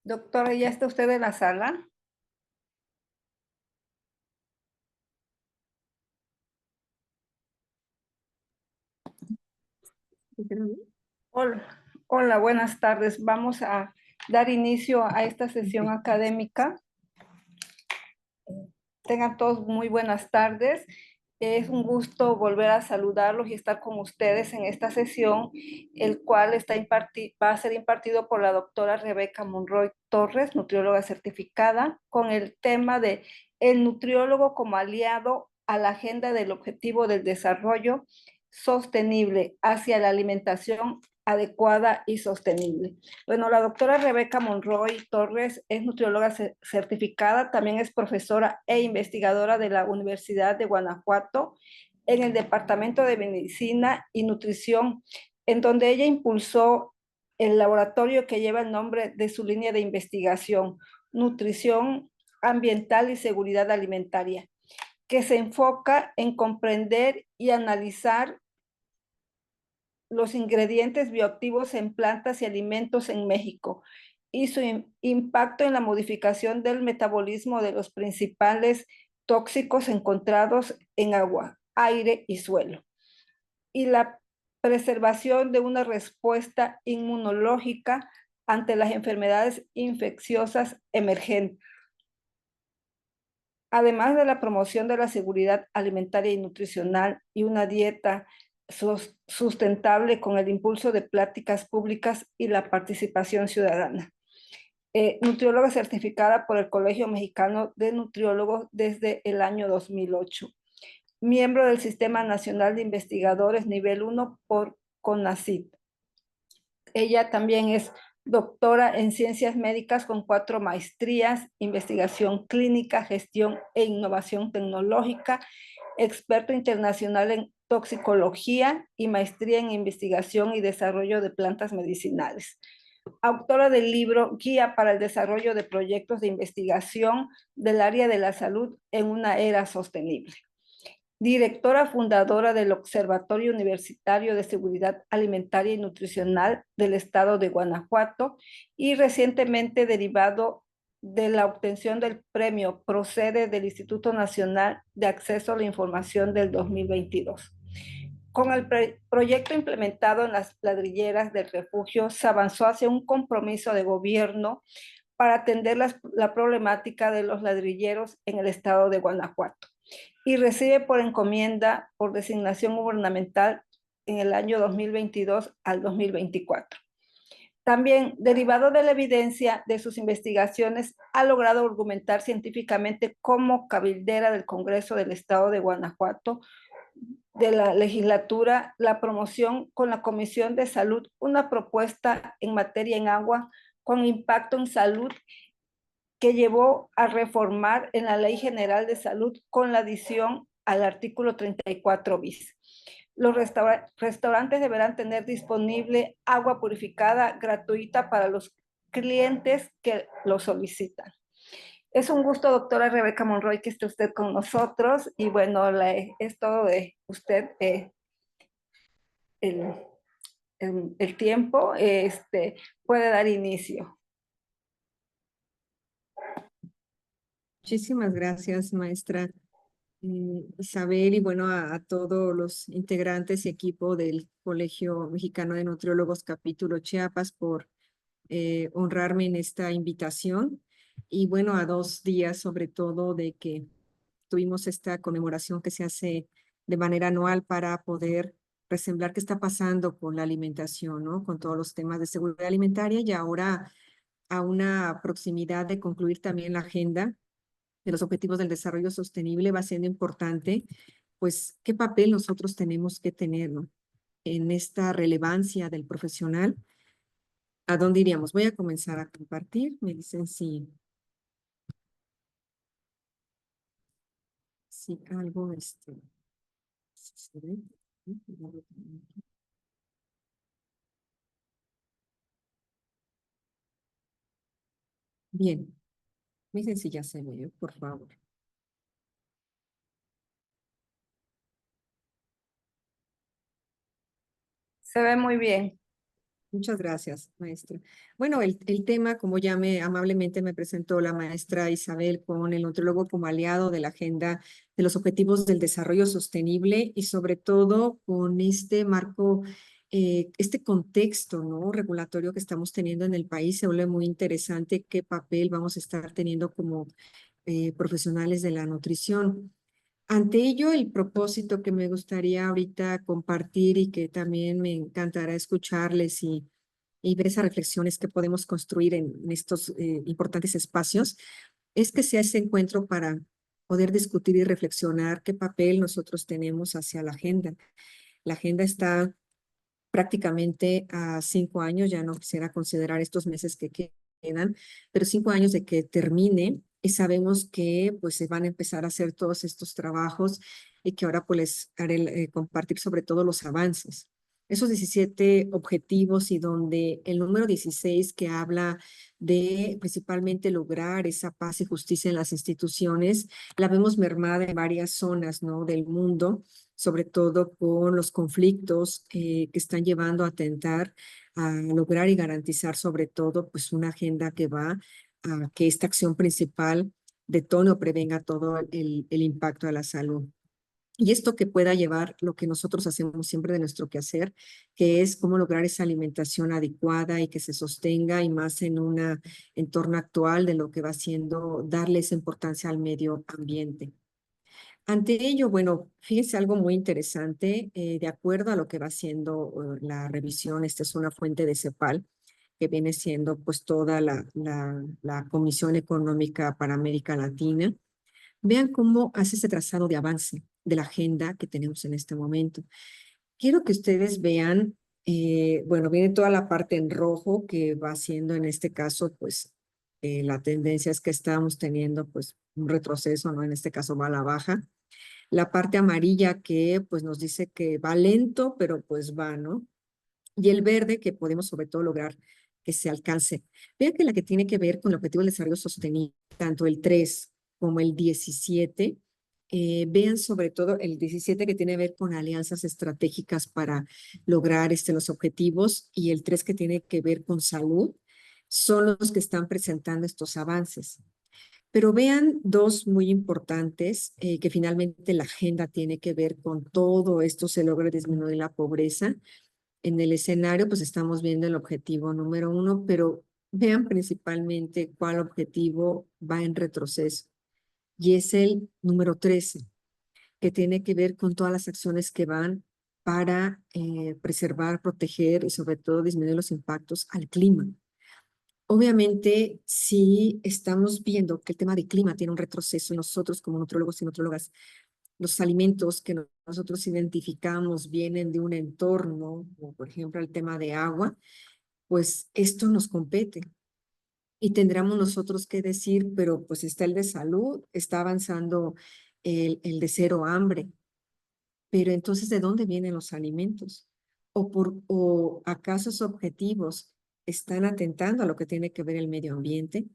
Doctora, ¿ya está usted en la sala? Hola, hola, buenas tardes. Vamos a dar inicio a esta sesión académica. Tengan todos muy buenas tardes. Es un gusto volver a saludarlos y estar con ustedes en esta sesión, el cual va a ser impartido por la doctora Rebeca Monroy Torres, nutrióloga certificada, con el tema de el nutriólogo como aliado a la agenda del objetivo del desarrollo sostenible hacia la alimentación adecuada y sostenible. Bueno, la doctora Rebeca Monroy Torres es nutrióloga certificada, también es profesora e investigadora de la Universidad de Guanajuato en el Departamento de Medicina y Nutrición, en donde ella impulsó el laboratorio que lleva el nombre de su línea de investigación, Nutrición Ambiental y Seguridad Alimentaria, que se enfoca en comprender y analizar los ingredientes bioactivos en plantas y alimentos en México y su impacto en la modificación del metabolismo de los principales tóxicos encontrados en agua, aire y suelo, y la preservación de una respuesta inmunológica ante las enfermedades infecciosas emergentes, además de la promoción de la seguridad alimentaria y nutricional y una dieta sustentable con el impulso de pláticas públicas y la participación ciudadana. Nutrióloga certificada por el Colegio Mexicano de Nutriólogos desde el año 2008. Miembro del Sistema Nacional de Investigadores Nivel 1 por CONACYT. Ella también es doctora en ciencias médicas con 4 maestrías, investigación clínica, gestión e innovación tecnológica, experto internacional en toxicología y maestría en investigación y desarrollo de plantas medicinales. Autora del libro Guía para el desarrollo de proyectos de investigación del área de la salud en una era sostenible. Directora fundadora del Observatorio Universitario de Seguridad Alimentaria y Nutricional del Estado de Guanajuato y recientemente derivado de la obtención del premio Procede del Instituto Nacional de Acceso a la Información del 2022. Con el proyecto implementado en las ladrilleras del refugio, se avanzó hacia un compromiso de gobierno para atender la problemática de los ladrilleros en el estado de Guanajuato y recibe por encomienda por designación gubernamental en el año 2022 al 2024. También, derivado de la evidencia de sus investigaciones, ha logrado argumentar científicamente como cabildera del Congreso del Estado de Guanajuato de la legislatura la promoción con la Comisión de Salud, una propuesta en materia en agua con impacto en salud que llevó a reformar en la Ley General de Salud con la adición al artículo 34 bis. Los restaurantes deberán tener disponible agua purificada gratuita para los clientes que lo solicitan. Es un gusto, doctora Rebeca Monroy, que esté usted con nosotros y bueno, es todo de usted el, el tiempo, puede dar inicio. Muchísimas gracias, maestra Isabel, y bueno, a todos los integrantes y equipo del Colegio Mexicano de Nutriólogos Capítulo Chiapas por honrarme en esta invitación. Y bueno, a 2 días sobre todo de que tuvimos esta conmemoración que se hace de manera anual para poder resemblar qué está pasando con la alimentación, ¿no? Con todos los temas de seguridad alimentaria y ahora a una proximidad de concluir también la agenda de los Objetivos del Desarrollo Sostenible, va siendo importante, pues, qué papel nosotros tenemos que tener, ¿no? En esta relevancia del profesional. ¿A dónde iríamos? Voy a comenzar a compartir. Me dicen si algo, si se ve. Bien, me dicen si ya se ve, por favor. Se ve muy bien. Muchas gracias, maestra. Bueno, el tema, como ya amablemente me presentó la maestra Isabel, con el nutriólogo como aliado de la agenda de los objetivos del desarrollo sostenible y sobre todo con este marco, este contexto, ¿no?, regulatorio que estamos teniendo en el país, se vuelve muy interesante qué papel vamos a estar teniendo como profesionales de la nutrición. Ante ello, el propósito que me gustaría ahorita compartir y que también me encantará escucharles y ver esas reflexiones que podemos construir en estos importantes espacios, es que sea ese encuentro para poder discutir y reflexionar qué papel nosotros tenemos hacia la agenda. La agenda está prácticamente a 5 años, ya no quisiera considerar estos meses que quedan, pero 5 años de que termine y sabemos que pues se van a empezar a hacer todos estos trabajos y que ahora pues les haré compartir sobre todo los avances. Esos 17 objetivos y donde el número 16 que habla de principalmente lograr esa paz y justicia en las instituciones, la vemos mermada en varias zonas, ¿no?, del mundo, sobre todo con los conflictos que están llevando a atentar a lograr y garantizar sobre todo pues una agenda que va a que esta acción principal detone o prevenga todo el impacto a la salud. Y esto que pueda llevar lo que nosotros hacemos siempre de nuestro quehacer, que es cómo lograr esa alimentación adecuada y que se sostenga y más en un entorno actual de lo que va siendo darle esa importancia al medio ambiente. Ante ello, bueno, fíjese algo muy interesante, de acuerdo a lo que va siendo la revisión, esta es una fuente de CEPAL, que viene siendo pues toda la Comisión Económica para América Latina. Vean cómo hace ese trazado de avance de la agenda que tenemos en este momento. Quiero que ustedes vean, bueno, viene toda la parte en rojo que va siendo en este caso, pues la tendencia es que estamos teniendo pues un retroceso, ¿no? En este caso va a la baja. La parte amarilla que pues nos dice que va lento, pero pues va, ¿no? Y el verde que podemos sobre todo lograr que se alcance. Vean que la que tiene que ver con el objetivo del desarrollo sostenible, tanto el 3 como el 17, vean sobre todo el 17 que tiene que ver con alianzas estratégicas para lograr los objetivos y el 3 que tiene que ver con salud, son los que están presentando estos avances. Pero vean dos muy importantes, que finalmente la agenda tiene que ver con todo esto, se logra disminuir la pobreza. En el escenario, pues estamos viendo el objetivo número 1, pero vean principalmente cuál objetivo va en retroceso. Y es el número 13, que tiene que ver con todas las acciones que van para preservar, proteger y sobre todo disminuir los impactos al clima. Obviamente, si estamos viendo que el tema de clima tiene un retroceso y nosotros como nutriólogos y nutriólogas, los alimentos que nosotros identificamos vienen de un entorno, como por ejemplo el tema de agua, pues esto nos compete. Y tendremos nosotros que decir, pero pues está el de salud, está avanzando el de cero hambre, pero entonces, ¿de dónde vienen los alimentos? ¿O acaso esos objetivos están atentando a lo que tiene que ver el medio ambiente?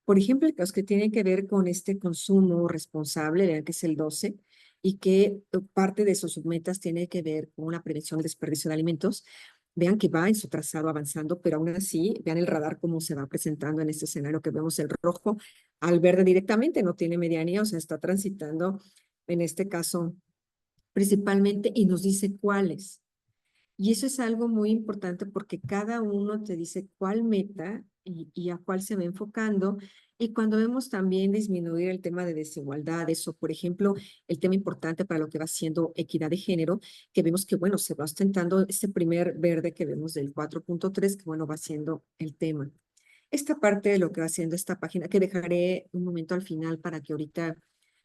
Por ejemplo, los que tienen que ver con este consumo responsable, vean que es el 12, y que parte de sus submetas tiene que ver con la prevención del desperdicio de alimentos. Vean que va en su trazado avanzando, pero aún así, vean el radar cómo se va presentando en este escenario que vemos el rojo al verde directamente, no tiene medianía, o sea, está transitando, en este caso, principalmente, y nos dice cuáles. Y eso es algo muy importante porque cada uno te dice cuál meta y a cuál se va enfocando. Y cuando vemos también disminuir el tema de desigualdades o, por ejemplo, el tema importante para lo que va siendo equidad de género, que vemos que, bueno, se va ostentando este primer verde que vemos del 4.3, que, bueno, va siendo el tema. Esta parte de lo que va haciendo esta página, que dejaré un momento al final para que ahorita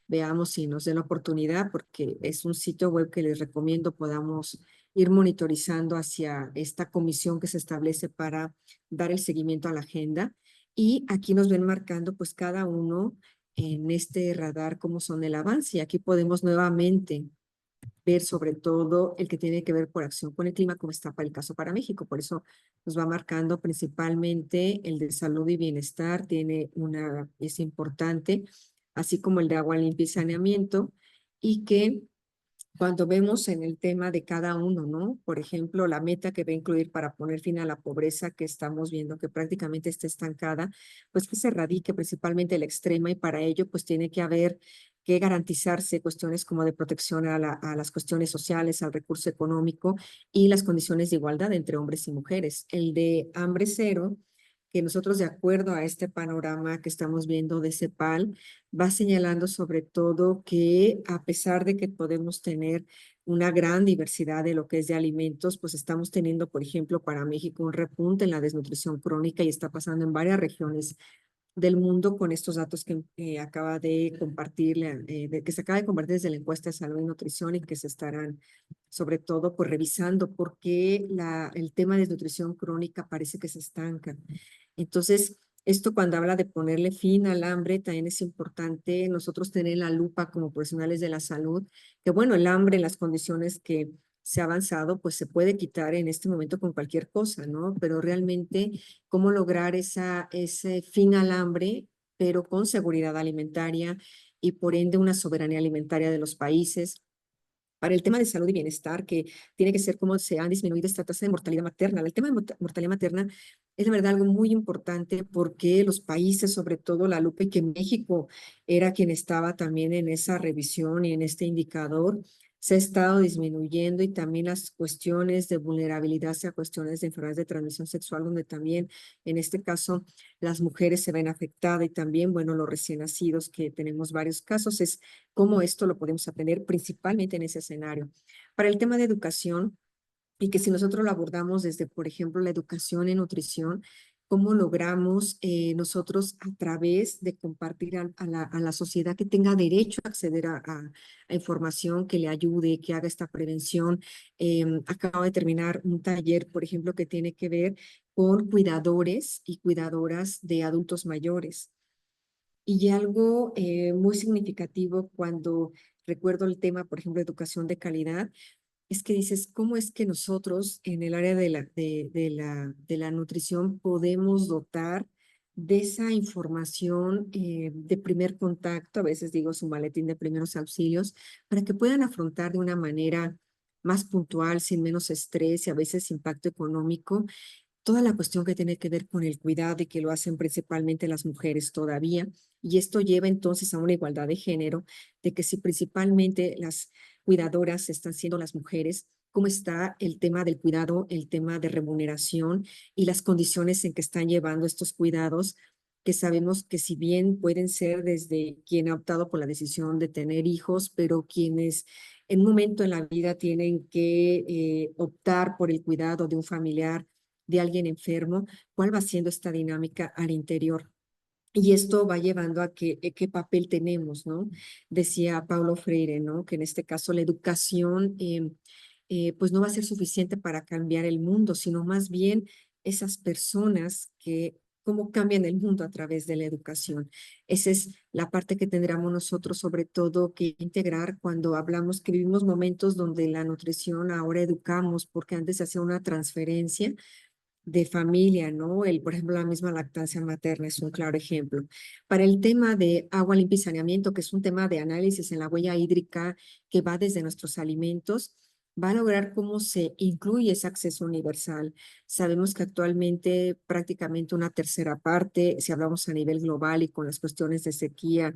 veamos si nos den la oportunidad, porque es un sitio web que les recomiendo podamos ir monitorizando hacia esta comisión que se establece para dar el seguimiento a la agenda. Y aquí nos ven marcando pues cada uno en este radar cómo son el avance. Y aquí podemos nuevamente ver sobre todo el que tiene que ver por acción con el clima, como está para el caso para México. Por eso nos va marcando principalmente el de salud y bienestar, es importante, así como el de agua limpia y saneamiento, y que cuando vemos en el tema de cada uno, ¿no? Por ejemplo, la meta que va a incluir para poner fin a la pobreza que estamos viendo que prácticamente está estancada, pues que se radique principalmente la extrema y para ello pues tiene que haber que garantizarse cuestiones como de protección a las cuestiones sociales, al recurso económico y las condiciones de igualdad entre hombres y mujeres. El de hambre cero, que nosotros de acuerdo a este panorama que estamos viendo de CEPAL, va señalando sobre todo que a pesar de que podemos tener una gran diversidad de lo que es de alimentos, pues estamos teniendo, por ejemplo, para México un repunte en la desnutrición crónica y está pasando en varias regiones del mundo con estos datos que acaba de compartir, que se acaba de compartir desde la encuesta de salud y nutrición y que se estarán sobre todo pues revisando por qué el tema de desnutrición crónica parece que se estanca. Entonces, esto cuando habla de ponerle fin al hambre, también es importante nosotros tener la lupa como profesionales de la salud, que bueno, el hambre en las condiciones que se ha avanzado, pues se puede quitar en este momento con cualquier cosa, ¿no? Pero realmente, ¿cómo lograr ese fin al hambre, pero con seguridad alimentaria y por ende una soberanía alimentaria de los países? Para el tema de salud y bienestar, que tiene que ser cómo se han disminuido esta tasa de mortalidad materna. El tema de mortalidad materna es de verdad algo muy importante porque los países, sobre todo la lupa, y que México era quien estaba también en esa revisión y en este indicador, se ha estado disminuyendo y también las cuestiones de vulnerabilidad hacia cuestiones de enfermedades de transmisión sexual, donde también en este caso las mujeres se ven afectadas y también, bueno, los recién nacidos, que tenemos varios casos, es cómo esto lo podemos aprender principalmente en ese escenario. Para el tema de educación, y que si nosotros lo abordamos desde, por ejemplo, la educación en nutrición, cómo logramos nosotros a través de compartir a la sociedad que tenga derecho a acceder a información que le ayude, que haga esta prevención. Acabo de terminar un taller, por ejemplo, que tiene que ver con cuidadores y cuidadoras de adultos mayores. Y algo muy significativo cuando recuerdo el tema, por ejemplo, de educación de calidad, es que dices, ¿cómo es que nosotros en el área de la nutrición podemos dotar de esa información de primer contacto, a veces digo su maletín de primeros auxilios, para que puedan afrontar de una manera más puntual, sin menos estrés y a veces impacto económico, toda la cuestión que tiene que ver con el cuidado y que lo hacen principalmente las mujeres todavía. Y esto lleva entonces a una igualdad de género, de que si principalmente las cuidadoras están siendo las mujeres, cómo está el tema del cuidado, el tema de remuneración y las condiciones en que están llevando estos cuidados, que sabemos que si bien pueden ser desde quien ha optado por la decisión de tener hijos, pero quienes en un momento en la vida tienen que optar por el cuidado de un familiar, de alguien enfermo, cuál va siendo esta dinámica al interior. Y esto va llevando a qué papel tenemos, ¿no? Decía Paulo Freire, ¿no? Que en este caso la educación, pues no va a ser suficiente para cambiar el mundo, sino más bien esas personas que, cómo cambian el mundo a través de la educación. Esa es la parte que tendremos nosotros sobre todo que integrar cuando hablamos que vivimos momentos donde la nutrición ahora educamos, porque antes se hacía una transferencia de familia, ¿no? Por ejemplo, la misma lactancia materna es un claro ejemplo. Para el tema de agua limpia y saneamiento, que es un tema de análisis en la huella hídrica que va desde nuestros alimentos, va a lograr cómo se incluye ese acceso universal. Sabemos que actualmente prácticamente una tercera parte, si hablamos a nivel global y con las cuestiones de sequía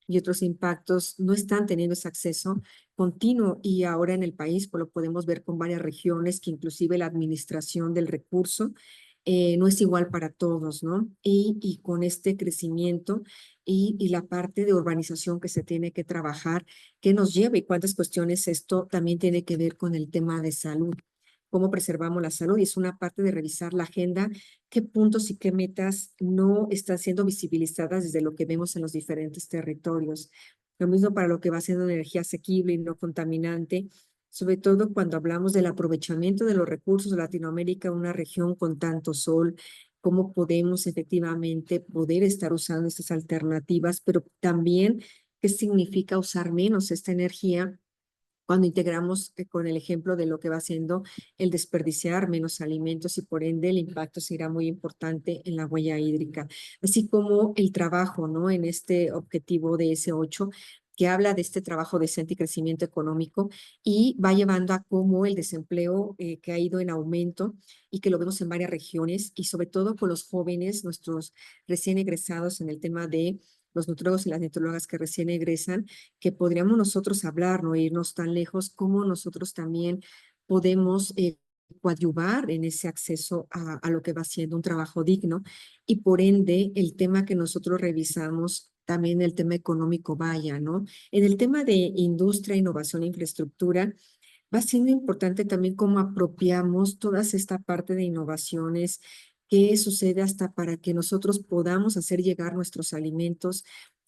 y otros impactos, no están teniendo ese acceso continuo y ahora en el país pues lo podemos ver con varias regiones que inclusive la administración del recurso no es igual para todos, ¿no? Y con este crecimiento y la parte de urbanización que se tiene que trabajar, ¿qué nos lleva y cuántas cuestiones esto también tiene que ver con el tema de salud? ¿Cómo preservamos la salud? Y es una parte de revisar la agenda, qué puntos y qué metas no están siendo visibilizadas desde lo que vemos en los diferentes territorios. Lo mismo para lo que va siendo energía asequible y no contaminante, sobre todo cuando hablamos del aprovechamiento de los recursos de Latinoamérica, una región con tanto sol, cómo podemos efectivamente poder estar usando estas alternativas, pero también qué significa usar menos esta energía cuando integramos con el ejemplo de lo que va haciendo el desperdiciar menos alimentos y por ende el impacto será muy importante en la huella hídrica, así como el trabajo, ¿no? En este objetivo de S8, que habla de este trabajo decente y crecimiento económico y va llevando a cómo el desempleo que ha ido en aumento y que lo vemos en varias regiones y sobre todo con los jóvenes, nuestros recién egresados en el tema de los nutriólogos y las nutriólogas que recién egresan, que podríamos nosotros hablar, no irnos tan lejos, cómo nosotros también podemos coadyuvar en ese acceso a lo que va siendo un trabajo digno y por ende el tema que nosotros revisamos, también el tema económico vaya, ¿no? En el tema de industria, innovación e infraestructura, va siendo importante también cómo apropiamos toda esta parte de innovaciones, qué sucede hasta para que nosotros podamos hacer llegar nuestros alimentos.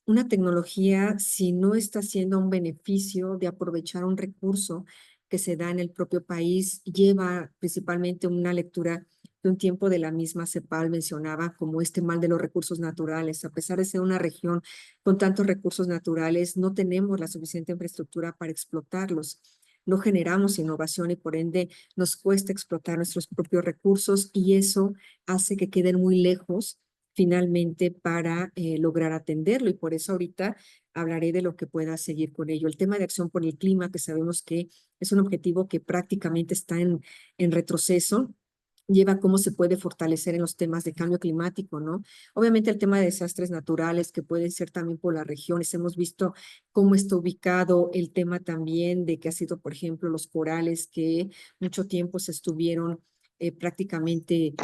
Una tecnología, si no está haciendo un beneficio de aprovechar un recurso que se da en el propio país, lleva principalmente una lectura de un tiempo de la misma CEPAL mencionaba como este mal de los recursos naturales. A pesar de ser una región con tantos recursos naturales, no tenemos la suficiente infraestructura para explotarlos. No generamos innovación y por ende nos cuesta explotar nuestros propios recursos y eso hace que queden muy lejos finalmente para lograr atenderlo y por eso ahorita hablaré de lo que pueda seguir con ello. El tema de acción por el clima, que sabemos que es un objetivo que prácticamente está en retroceso, lleva a cómo se puede fortalecer en los temas de cambio climático, ¿no? Obviamente el tema de desastres naturales que pueden ser también por las regiones. Hemos visto cómo está ubicado el tema también de que ha sido, por ejemplo, los corales que mucho tiempo se estuvieron prácticamente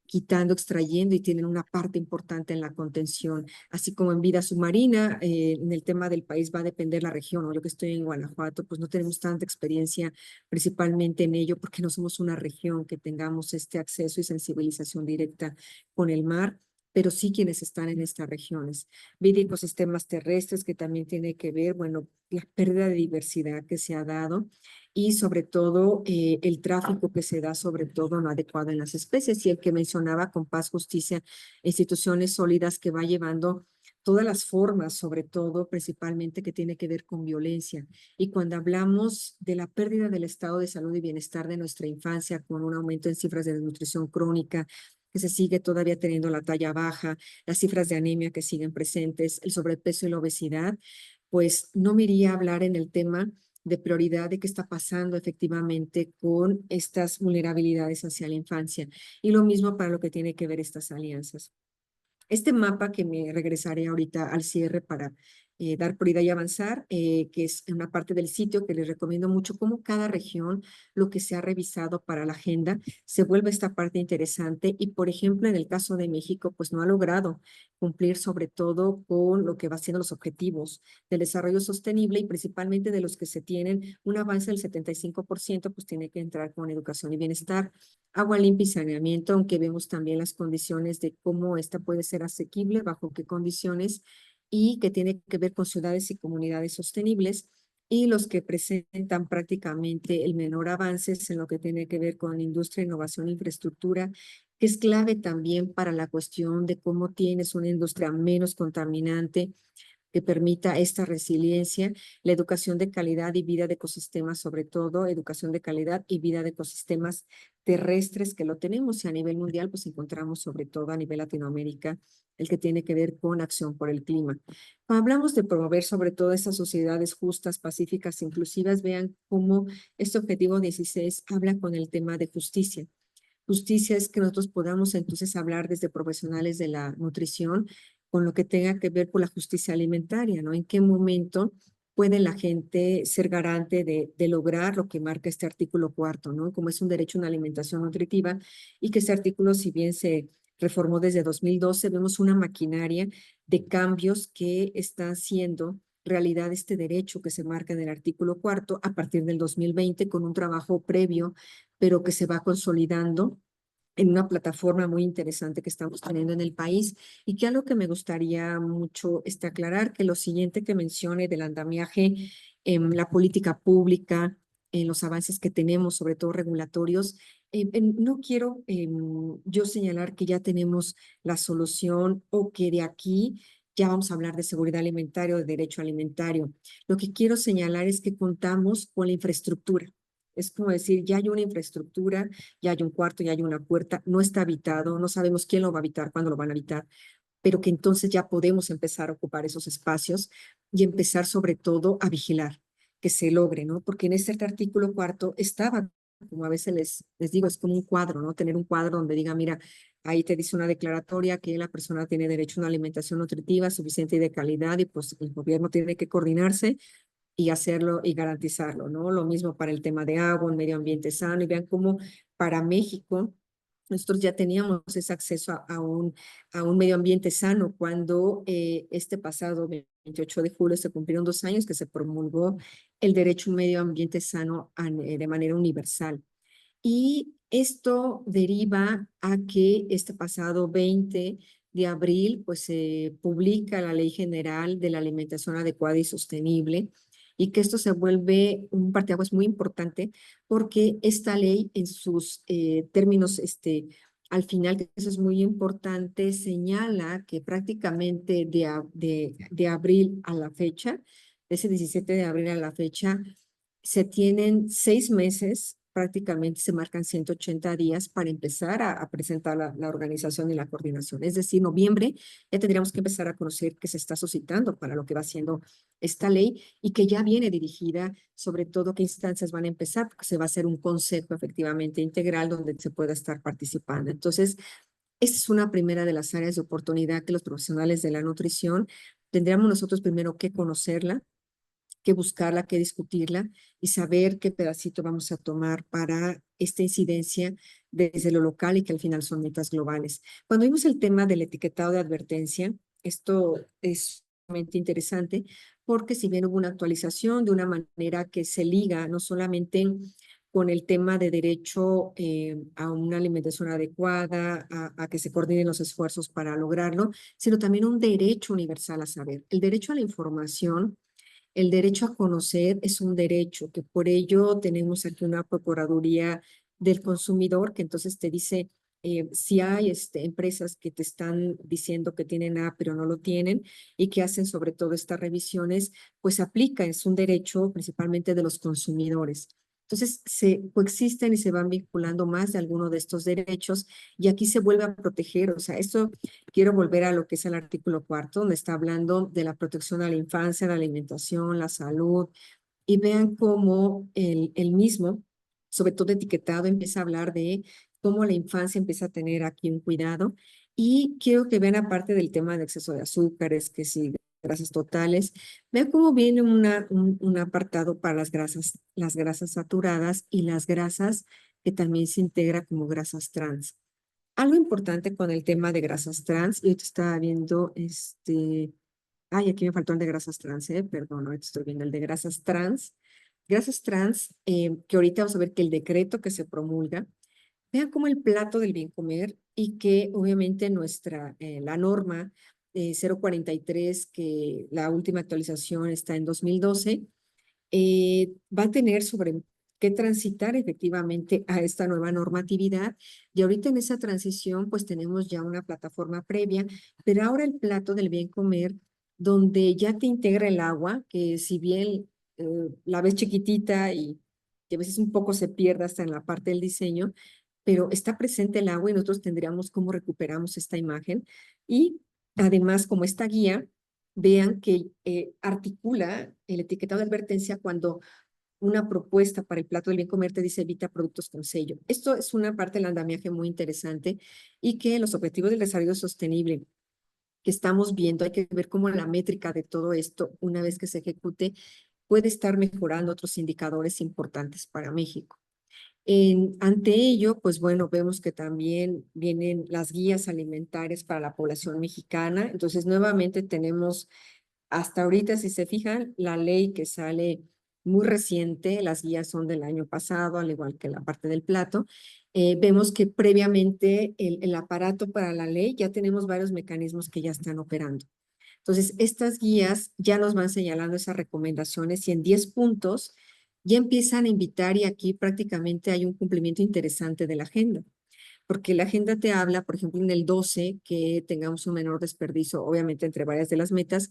quitando, extrayendo y tienen una parte importante en la contención, así como en vida submarina, en el tema del país va a depender la región, ¿no? Yo que estoy en Guanajuato, pues no tenemos tanta experiencia principalmente en ello porque no somos una región que tengamos este acceso y sensibilización directa con el mar, pero sí quienes están en estas regiones. Vida y ecosistemas terrestres que también tiene que ver, bueno, la pérdida de diversidad que se ha dado y sobre todo el tráfico que se da, sobre todo no adecuado en las especies y el que mencionaba con paz, justicia, instituciones sólidas que va llevando todas las formas, sobre todo principalmente que tiene que ver con violencia. Y cuando hablamos de la pérdida del estado de salud y bienestar de nuestra infancia con un aumento en cifras de desnutrición crónica, que se sigue todavía teniendo la talla baja, las cifras de anemia que siguen presentes, el sobrepeso y la obesidad, pues no me iría a hablar en el tema de prioridad de qué está pasando efectivamente con estas vulnerabilidades hacia la infancia. Y lo mismo para lo que tiene que ver estas alianzas. Este mapa que me regresaré ahorita al cierre para dar prioridad y avanzar, que es una parte del sitio que les recomiendo mucho, como cada región, lo que se ha revisado para la agenda, se vuelve esta parte interesante y, por ejemplo, en el caso de México, pues no ha logrado cumplir sobre todo con lo que va siendo los objetivos del desarrollo sostenible y principalmente de los que se tienen un avance del 75%, pues tiene que entrar con educación y bienestar, agua limpia y saneamiento, aunque vemos también las condiciones de cómo esta puede ser asequible, bajo qué condiciones, y que tiene que ver con ciudades y comunidades sostenibles, y los que presentan prácticamente el menor avance es en lo que tiene que ver con industria, innovación e infraestructura, que es clave también para la cuestión de cómo tienes una industria menos contaminante, que permita esta resiliencia, la educación de calidad y vida de ecosistemas, sobre todo educación de calidad y vida de ecosistemas terrestres que lo tenemos y a nivel mundial pues encontramos sobre todo a nivel Latinoamérica el que tiene que ver con acción por el clima. Cuando hablamos de promover sobre todo estas sociedades justas, pacíficas, inclusivas, vean cómo este objetivo 16 habla con el tema de justicia. Justicia es que nosotros podamos entonces hablar desde profesionales de la nutrición con lo que tenga que ver con la justicia alimentaria, ¿no? ¿En qué momento puede la gente ser garante de lograr lo que marca este artículo cuarto, ¿no? Como es un derecho a una alimentación nutritiva y que este artículo, si bien se reformó desde 2012, vemos una maquinaria de cambios que están siendo realidad este derecho que se marca en el artículo cuarto a partir del 2020 con un trabajo previo pero que se va consolidando en una plataforma muy interesante que estamos teniendo en el país y que algo que me gustaría mucho es aclarar que lo siguiente que mencione del andamiaje en la política pública, en los avances que tenemos, sobre todo regulatorios, no quiero yo señalar que ya tenemos la solución o que de aquí ya vamos a hablar de seguridad alimentaria o de derecho alimentario. Lo que quiero señalar es que contamos con la infraestructura. Es como decir, ya hay una infraestructura, ya hay un cuarto, ya hay una puerta, no está habitado, no sabemos quién lo va a habitar, cuándo lo van a habitar, pero que entonces ya podemos empezar a ocupar esos espacios y empezar sobre todo a vigilar que se logre, ¿no? Porque en este artículo cuarto estaba, como a veces les digo, es como un cuadro, ¿no? Tener un cuadro donde diga, mira, ahí te dice una declaratoria que la persona tiene derecho a una alimentación nutritiva suficiente y de calidad y pues el gobierno tiene que coordinarse y hacerlo y garantizarlo, ¿no? Lo mismo para el tema de agua, un medio ambiente sano, y vean cómo para México nosotros ya teníamos ese acceso a un medio ambiente sano cuando este pasado 28 de julio se cumplieron 2 años que se promulgó el derecho a un medio ambiente sano de manera universal. Y esto deriva a que este pasado 20 de abril pues se publica la Ley General de la Alimentación Adecuada y Sostenible, y que esto se vuelve un parteaguas muy importante porque esta ley en sus términos, al final, que eso es muy importante, señala que prácticamente de abril a la fecha, de ese 17 de abril a la fecha, se tienen 6 meses, prácticamente se marcan 180 días para empezar a presentar la organización y la coordinación. Es decir, noviembre ya tendríamos que empezar a conocer qué se está suscitando para lo que va siendo esta ley y que ya viene dirigida, sobre todo qué instancias van a empezar, porque se va a hacer un consejo efectivamente integral donde se pueda estar participando. Entonces, esta es una primera de las áreas de oportunidad que los profesionales de la nutrición tendríamos nosotros primero que conocerla, que buscarla, que discutirla y saber qué pedacito vamos a tomar para esta incidencia desde lo local y que al final son metas globales. Cuando vimos el tema del etiquetado de advertencia, esto es sumamente interesante porque si bien hubo una actualización de una manera que se liga no solamente con el tema de derecho a una alimentación adecuada, a que se coordinen los esfuerzos para lograrlo, sino también un derecho universal a saber. El derecho a la información, el derecho a conocer es un derecho, que por ello tenemos aquí una Procuraduría del Consumidor que entonces te dice si hay empresas que te están diciendo que tienen A pero no lo tienen y que hacen sobre todo estas revisiones, pues aplica, es un derecho principalmente de los consumidores. Entonces se coexisten y se van vinculando más de alguno de estos derechos y aquí se vuelve a proteger, o sea, esto quiero volver a lo que es el artículo cuarto, donde está hablando de la protección a la infancia, la alimentación, la salud, y vean cómo el mismo, sobre todo etiquetado, empieza a hablar de cómo la infancia empieza a tener aquí un cuidado. Y quiero que vean, aparte del tema de exceso de azúcares, que sí, grasas totales, vean cómo viene un apartado para las grasas saturadas y las grasas que también se integra como grasas trans. Algo importante con el tema de grasas trans, y ahorita estaba viendo ay, aquí me faltó el de grasas trans, perdón, ahorita estoy viendo el de grasas trans. Grasas trans, que ahorita vamos a ver que el decreto que se promulga, vean como el plato del bien comer y que obviamente la norma 043, que la última actualización está en 2012, va a tener sobre qué transitar efectivamente a esta nueva normatividad. Y ahorita en esa transición, pues tenemos ya una plataforma previa, pero ahora el plato del bien comer, donde ya te integra el agua, que si bien la ves chiquitita y que a veces un poco se pierde hasta en la parte del diseño, pero está presente el agua y nosotros tendríamos cómo recuperamos esta imagen. Y además, como esta guía, vean que articula el etiquetado de advertencia cuando una propuesta para el plato del bien comer te dice evita productos con sello. Esto es una parte del andamiaje muy interesante y que los objetivos del desarrollo sostenible que estamos viendo, hay que ver cómo la métrica de todo esto, una vez que se ejecute, puede estar mejorando otros indicadores importantes para México. Ante ello, pues bueno, vemos que también vienen las guías alimentarias para la población mexicana. Entonces, nuevamente tenemos hasta ahorita, si se fijan, la ley que sale muy reciente, las guías son del año pasado, al igual que la parte del plato. Vemos que previamente el aparato para la ley ya tenemos varios mecanismos que ya están operando. Entonces, estas guías ya nos van señalando esas recomendaciones y en 10 puntos ya empiezan a invitar y aquí prácticamente hay un cumplimiento interesante de la agenda. Porque la agenda te habla, por ejemplo, en el 12, que tengamos un menor desperdicio, obviamente entre varias de las metas,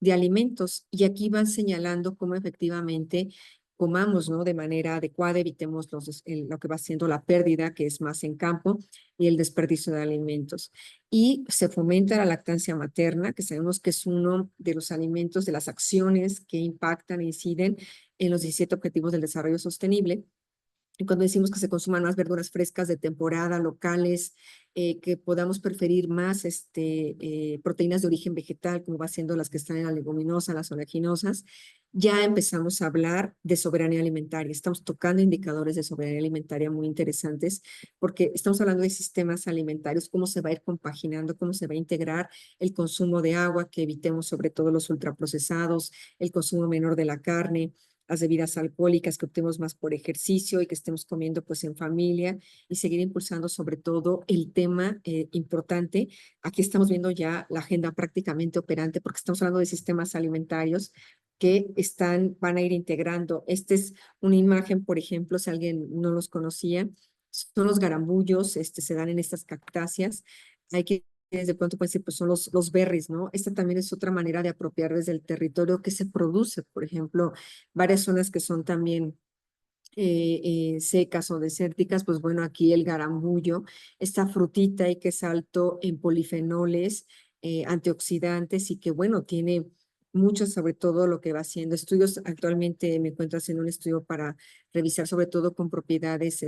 de alimentos. Y aquí van señalando cómo efectivamente comamos, ¿no?, de manera adecuada, evitemos lo que va siendo la pérdida, que es más en campo, y el desperdicio de alimentos. Y se fomenta la lactancia materna, que sabemos que es uno de los alimentos, de las acciones que impactan e inciden en los 17 Objetivos del Desarrollo Sostenible. Y cuando decimos que se consuman más verduras frescas de temporada, locales, que podamos preferir más proteínas de origen vegetal, como va siendo las que están en la leguminosa, las oleaginosas, ya empezamos a hablar de soberanía alimentaria. Estamos tocando indicadores de soberanía alimentaria muy interesantes, porque estamos hablando de sistemas alimentarios, cómo se va a ir compaginando, cómo se va a integrar el consumo de agua, que evitemos sobre todo los ultraprocesados, el consumo menor de la carne, las bebidas alcohólicas, que optemos más por ejercicio y que estemos comiendo pues en familia, y seguir impulsando sobre todo el tema importante. Aquí estamos viendo ya la agenda prácticamente operante, porque estamos hablando de sistemas alimentarios que van a ir integrando. Esta es una imagen, por ejemplo, si alguien no los conocía, son los garambullos, se dan en estas cactáceas. Hay que de pronto pueden decir, pues son los berries, ¿no? Esta también es otra manera de apropiar desde el territorio que se produce. Por ejemplo, varias zonas que son también secas o desérticas, pues bueno, aquí el garambullo, esta frutita y que es alto en polifenoles, antioxidantes, y que bueno, tiene mucho, sobre todo lo que va haciendo estudios. Actualmente me encuentro haciendo un estudio para revisar sobre todo con propiedades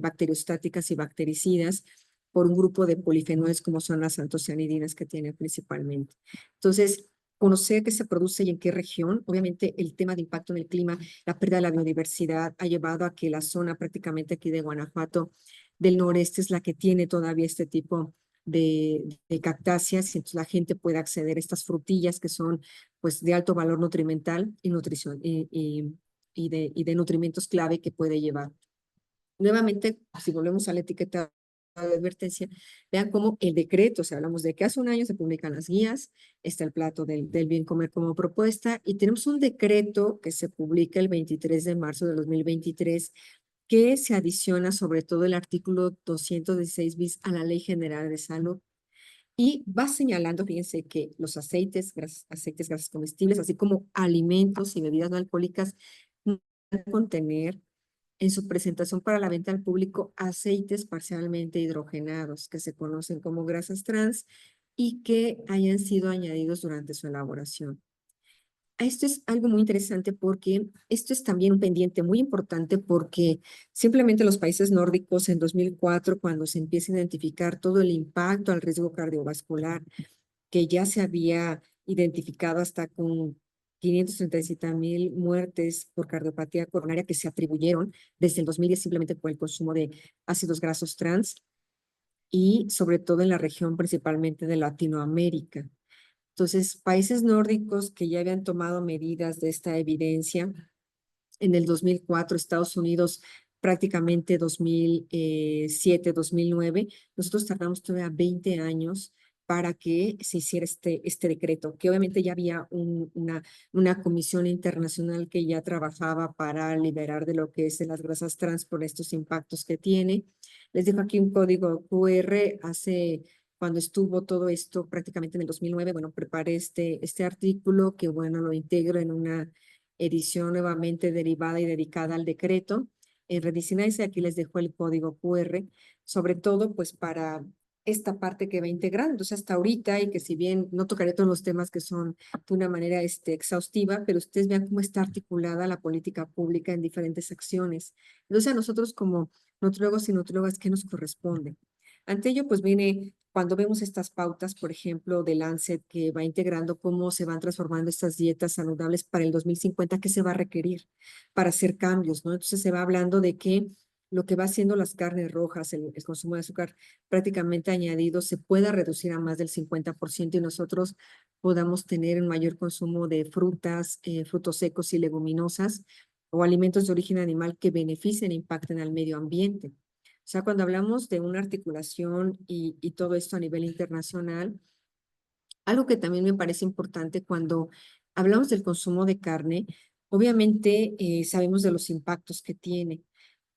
bacteriostáticas y bactericidas por un grupo de polifenoles como son las antocianidinas que tiene principalmente. Entonces, conocer qué se produce y en qué región. Obviamente el tema de impacto en el clima, la pérdida de la biodiversidad ha llevado a que la zona prácticamente aquí de Guanajuato del noreste es la que tiene todavía este tipo de cactáceas, y entonces la gente puede acceder a estas frutillas que son pues de alto valor nutrimental y nutrición y de nutrimentos clave que puede llevar. Nuevamente, si volvemos a la etiqueta de advertencia, vean cómo el decreto, o sea, hablamos de que hace un año se publican las guías, está el plato del bien comer como propuesta, y tenemos un decreto que se publica el 23 de marzo de 2023, que se adiciona sobre todo el artículo 216 bis a la Ley General de Salud, y va señalando, fíjense, que los aceites, grasas comestibles, así como alimentos y bebidas no alcohólicas, no deben contener en su presentación para la venta al público aceites parcialmente hidrogenados, que se conocen como grasas trans, y que hayan sido añadidos durante su elaboración. Esto es algo muy interesante porque esto es también un pendiente muy importante, porque simplemente los países nórdicos en 2004, cuando se empieza a identificar todo el impacto al riesgo cardiovascular, que ya se había identificado hasta con 537,000 muertes por cardiopatía coronaria que se atribuyeron desde el 2010 simplemente por el consumo de ácidos grasos trans, y sobre todo en la región principalmente de Latinoamérica. Entonces, países nórdicos que ya habían tomado medidas de esta evidencia en el 2004, Estados Unidos prácticamente 2007, 2009, nosotros tardamos todavía 20 años para que se hiciera este decreto, que obviamente ya había una comisión internacional que ya trabajaba para liberar de lo que es de las grasas trans por estos impactos que tiene. Les dejo aquí un código QR. Cuando estuvo todo esto prácticamente en el 2009, bueno, preparé este artículo que, bueno, lo integro en una edición nuevamente derivada y dedicada al decreto. Redesignarse, aquí les dejo el código QR, sobre todo pues para esta parte que va integrando. Entonces, hasta ahorita, y que si bien no tocaré todos los temas que son de una manera exhaustiva, pero ustedes vean cómo está articulada la política pública en diferentes acciones. Entonces, a nosotros como nutriólogos y nutriólogas, ¿qué nos corresponde? Ante ello, pues viene cuando vemos estas pautas, por ejemplo, de Lancet, que va integrando cómo se van transformando estas dietas saludables para el 2050, qué se va a requerir para hacer cambios, ¿no? Entonces se va hablando de que lo que va haciendo las carnes rojas, el consumo de azúcar prácticamente añadido, se pueda reducir a más del 50%, y nosotros podamos tener un mayor consumo de frutas, frutos secos y leguminosas, o alimentos de origen animal que beneficien e impacten al medio ambiente. O sea, cuando hablamos de una articulación y todo esto a nivel internacional, algo que también me parece importante cuando hablamos del consumo de carne, obviamente sabemos de los impactos que tiene,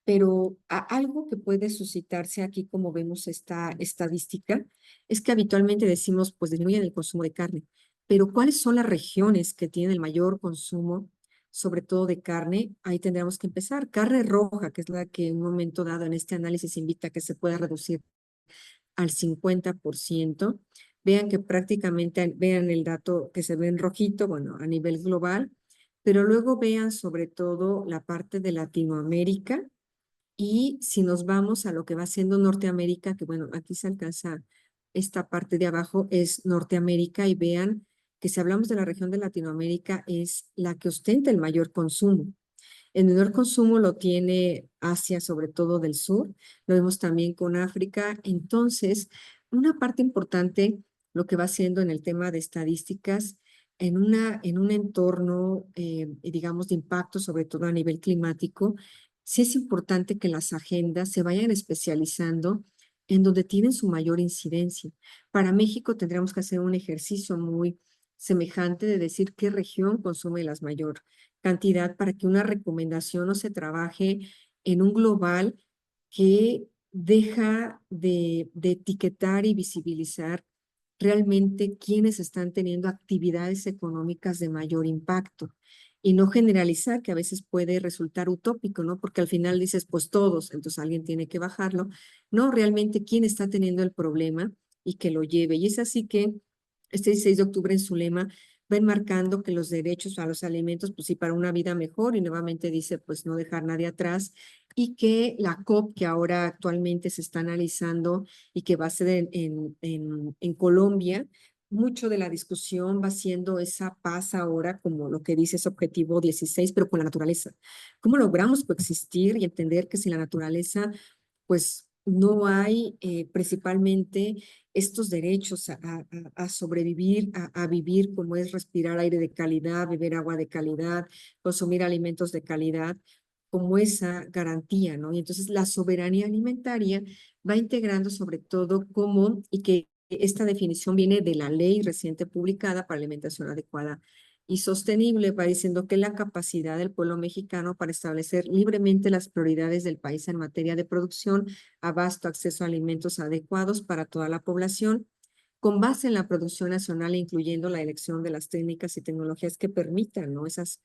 pero algo que puede suscitarse aquí, como vemos esta estadística, es que habitualmente decimos, pues disminuyen el consumo de carne, pero ¿cuáles son las regiones que tienen el mayor consumo sobre todo de carne, ahí tendríamos que empezar. Carne roja, que es la que en un momento dado en este análisis invita a que se pueda reducir al 50%. Vean que prácticamente, vean el dato que se ve en rojito, bueno, a nivel global, pero luego vean sobre todo la parte de Latinoamérica, y si nos vamos a lo que va siendo Norteamérica, que bueno, aquí se alcanza esta parte de abajo, es Norteamérica, y vean que si hablamos de la región de Latinoamérica es la que ostenta el mayor consumo. El menor consumo lo tiene Asia, sobre todo del sur, lo vemos también con África. Entonces, una parte importante, lo que va haciendo en el tema de estadísticas, en un entorno, digamos, de impacto, sobre todo a nivel climático, sí es importante que las agendas se vayan especializando en donde tienen su mayor incidencia. Para México tendríamos que hacer un ejercicio muy semejante de decir qué región consume la mayor cantidad para que una recomendación no se trabaje en un global que deja de etiquetar y visibilizar realmente quienes están teniendo actividades económicas de mayor impacto y no generalizar, que a veces puede resultar utópico, ¿no? Porque al final dices, pues todos, entonces alguien tiene que bajarlo. No, realmente quién está teniendo el problema y que lo lleve. Y es así que este 16 de octubre en su lema va enmarcando que los derechos a los alimentos, pues sí, para una vida mejor, y nuevamente dice, pues no dejar nadie atrás, y que la COP, que ahora actualmente se está analizando y que va a ser en Colombia, mucho de la discusión va siendo esa paz ahora, como lo que dice ese objetivo 16, pero con la naturaleza. ¿Cómo logramos coexistir y entender que sin la naturaleza, pues no hay principalmente estos derechos a sobrevivir, a vivir, como es respirar aire de calidad, beber agua de calidad, consumir alimentos de calidad, como esa garantía, ¿no? Y entonces la soberanía alimentaria va integrando sobre todo cómo, y que esta definición viene de la ley reciente publicada para alimentación adecuada y sostenible, va diciendo que la capacidad del pueblo mexicano para establecer libremente las prioridades del país en materia de producción, abasto, acceso a alimentos adecuados para toda la población, con base en la producción nacional, incluyendo la elección de las técnicas y tecnologías que permitan, ¿no?, esas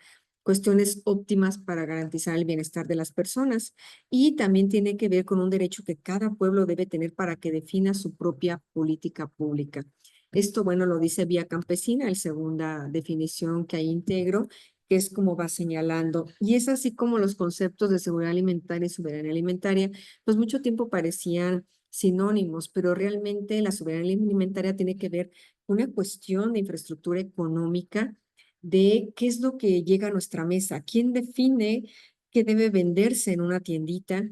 cuestiones óptimas para garantizar el bienestar de las personas. Y también tiene que ver con un derecho que cada pueblo debe tener para que defina su propia política pública. Esto, bueno, lo dice Vía Campesina, la segunda definición que ahí integro, que es como va señalando. Y es así como los conceptos de seguridad alimentaria y soberanía alimentaria, pues mucho tiempo parecían sinónimos, pero realmente la soberanía alimentaria tiene que ver con una cuestión de infraestructura económica, de qué es lo que llega a nuestra mesa, quién define qué debe venderse en una tiendita,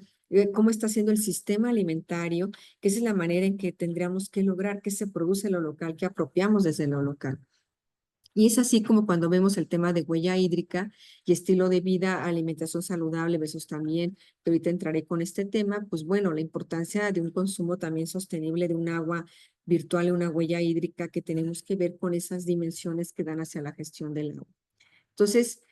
cómo está haciendo el sistema alimentario, que esa es la manera en que tendríamos que lograr que se produce en lo local, que apropiamos desde lo local. Y es así como cuando vemos el tema de huella hídrica y estilo de vida, alimentación saludable versus también, que ahorita entraré con este tema, pues bueno, la importancia de un consumo también sostenible de un agua virtual y una huella hídrica que tenemos que ver con esas dimensiones que dan hacia la gestión del agua. Entonces,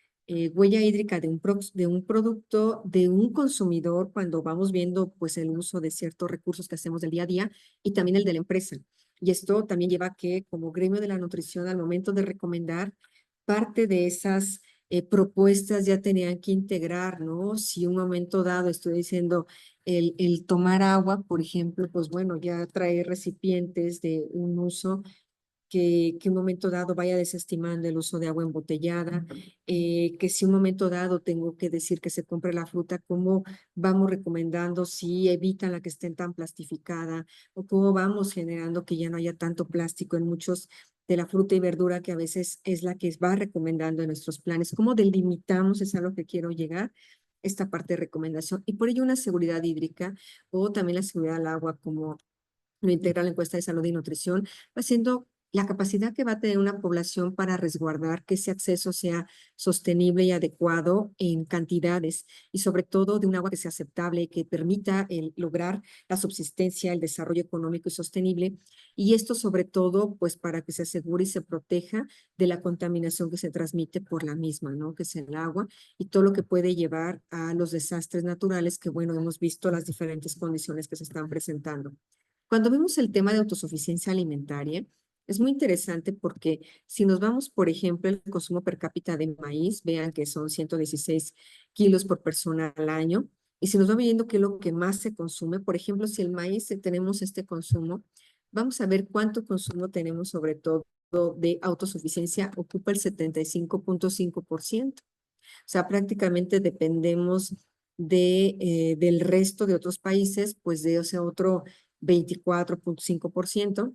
huella hídrica de un producto, de un consumidor, cuando vamos viendo pues el uso de ciertos recursos que hacemos del día a día, y también el de la empresa. Y esto también lleva a que como gremio de la nutrición, al momento de recomendar, parte de esas propuestas ya tenían que integrar, ¿no? Si un momento dado estoy diciendo el tomar agua, por ejemplo, pues bueno, ya traer recipientes de un uso que un momento dado vaya desestimando el uso de agua embotellada, que si un momento dado tengo que decir que se compre la fruta, cómo vamos recomendando si evitan la que estén tan plastificada, o cómo vamos generando que ya no haya tanto plástico en muchos de la fruta y verdura, que a veces es la que va recomendando en nuestros planes. ¿Cómo delimitamos? Es a lo que quiero llegar, esta parte de recomendación. Y por ello una seguridad hídrica o también la seguridad al agua, como lo integra la encuesta de salud y nutrición, va siendo la capacidad que va a tener una población para resguardar que ese acceso sea sostenible y adecuado en cantidades, y sobre todo de un agua que sea aceptable, que permita lograr la subsistencia, el desarrollo económico y sostenible. Y esto sobre todo pues para que se asegure y se proteja de la contaminación que se transmite por la misma, ¿no?, que es el agua, y todo lo que puede llevar a los desastres naturales que, bueno, hemos visto las diferentes condiciones que se están presentando. Cuando vemos el tema de autosuficiencia alimentaria, Es muy interesante porque si nos vamos, por ejemplo, el consumo per cápita de maíz, vean que son 116 kilos por persona al año. Y si nos va viendo qué es lo que más se consume, por ejemplo, si el maíz tenemos este consumo, vamos a ver cuánto consumo tenemos sobre todo de autosuficiencia, ocupa el 75.5%. O sea, prácticamente dependemos del resto de otros países, pues de ese otro 24.5%.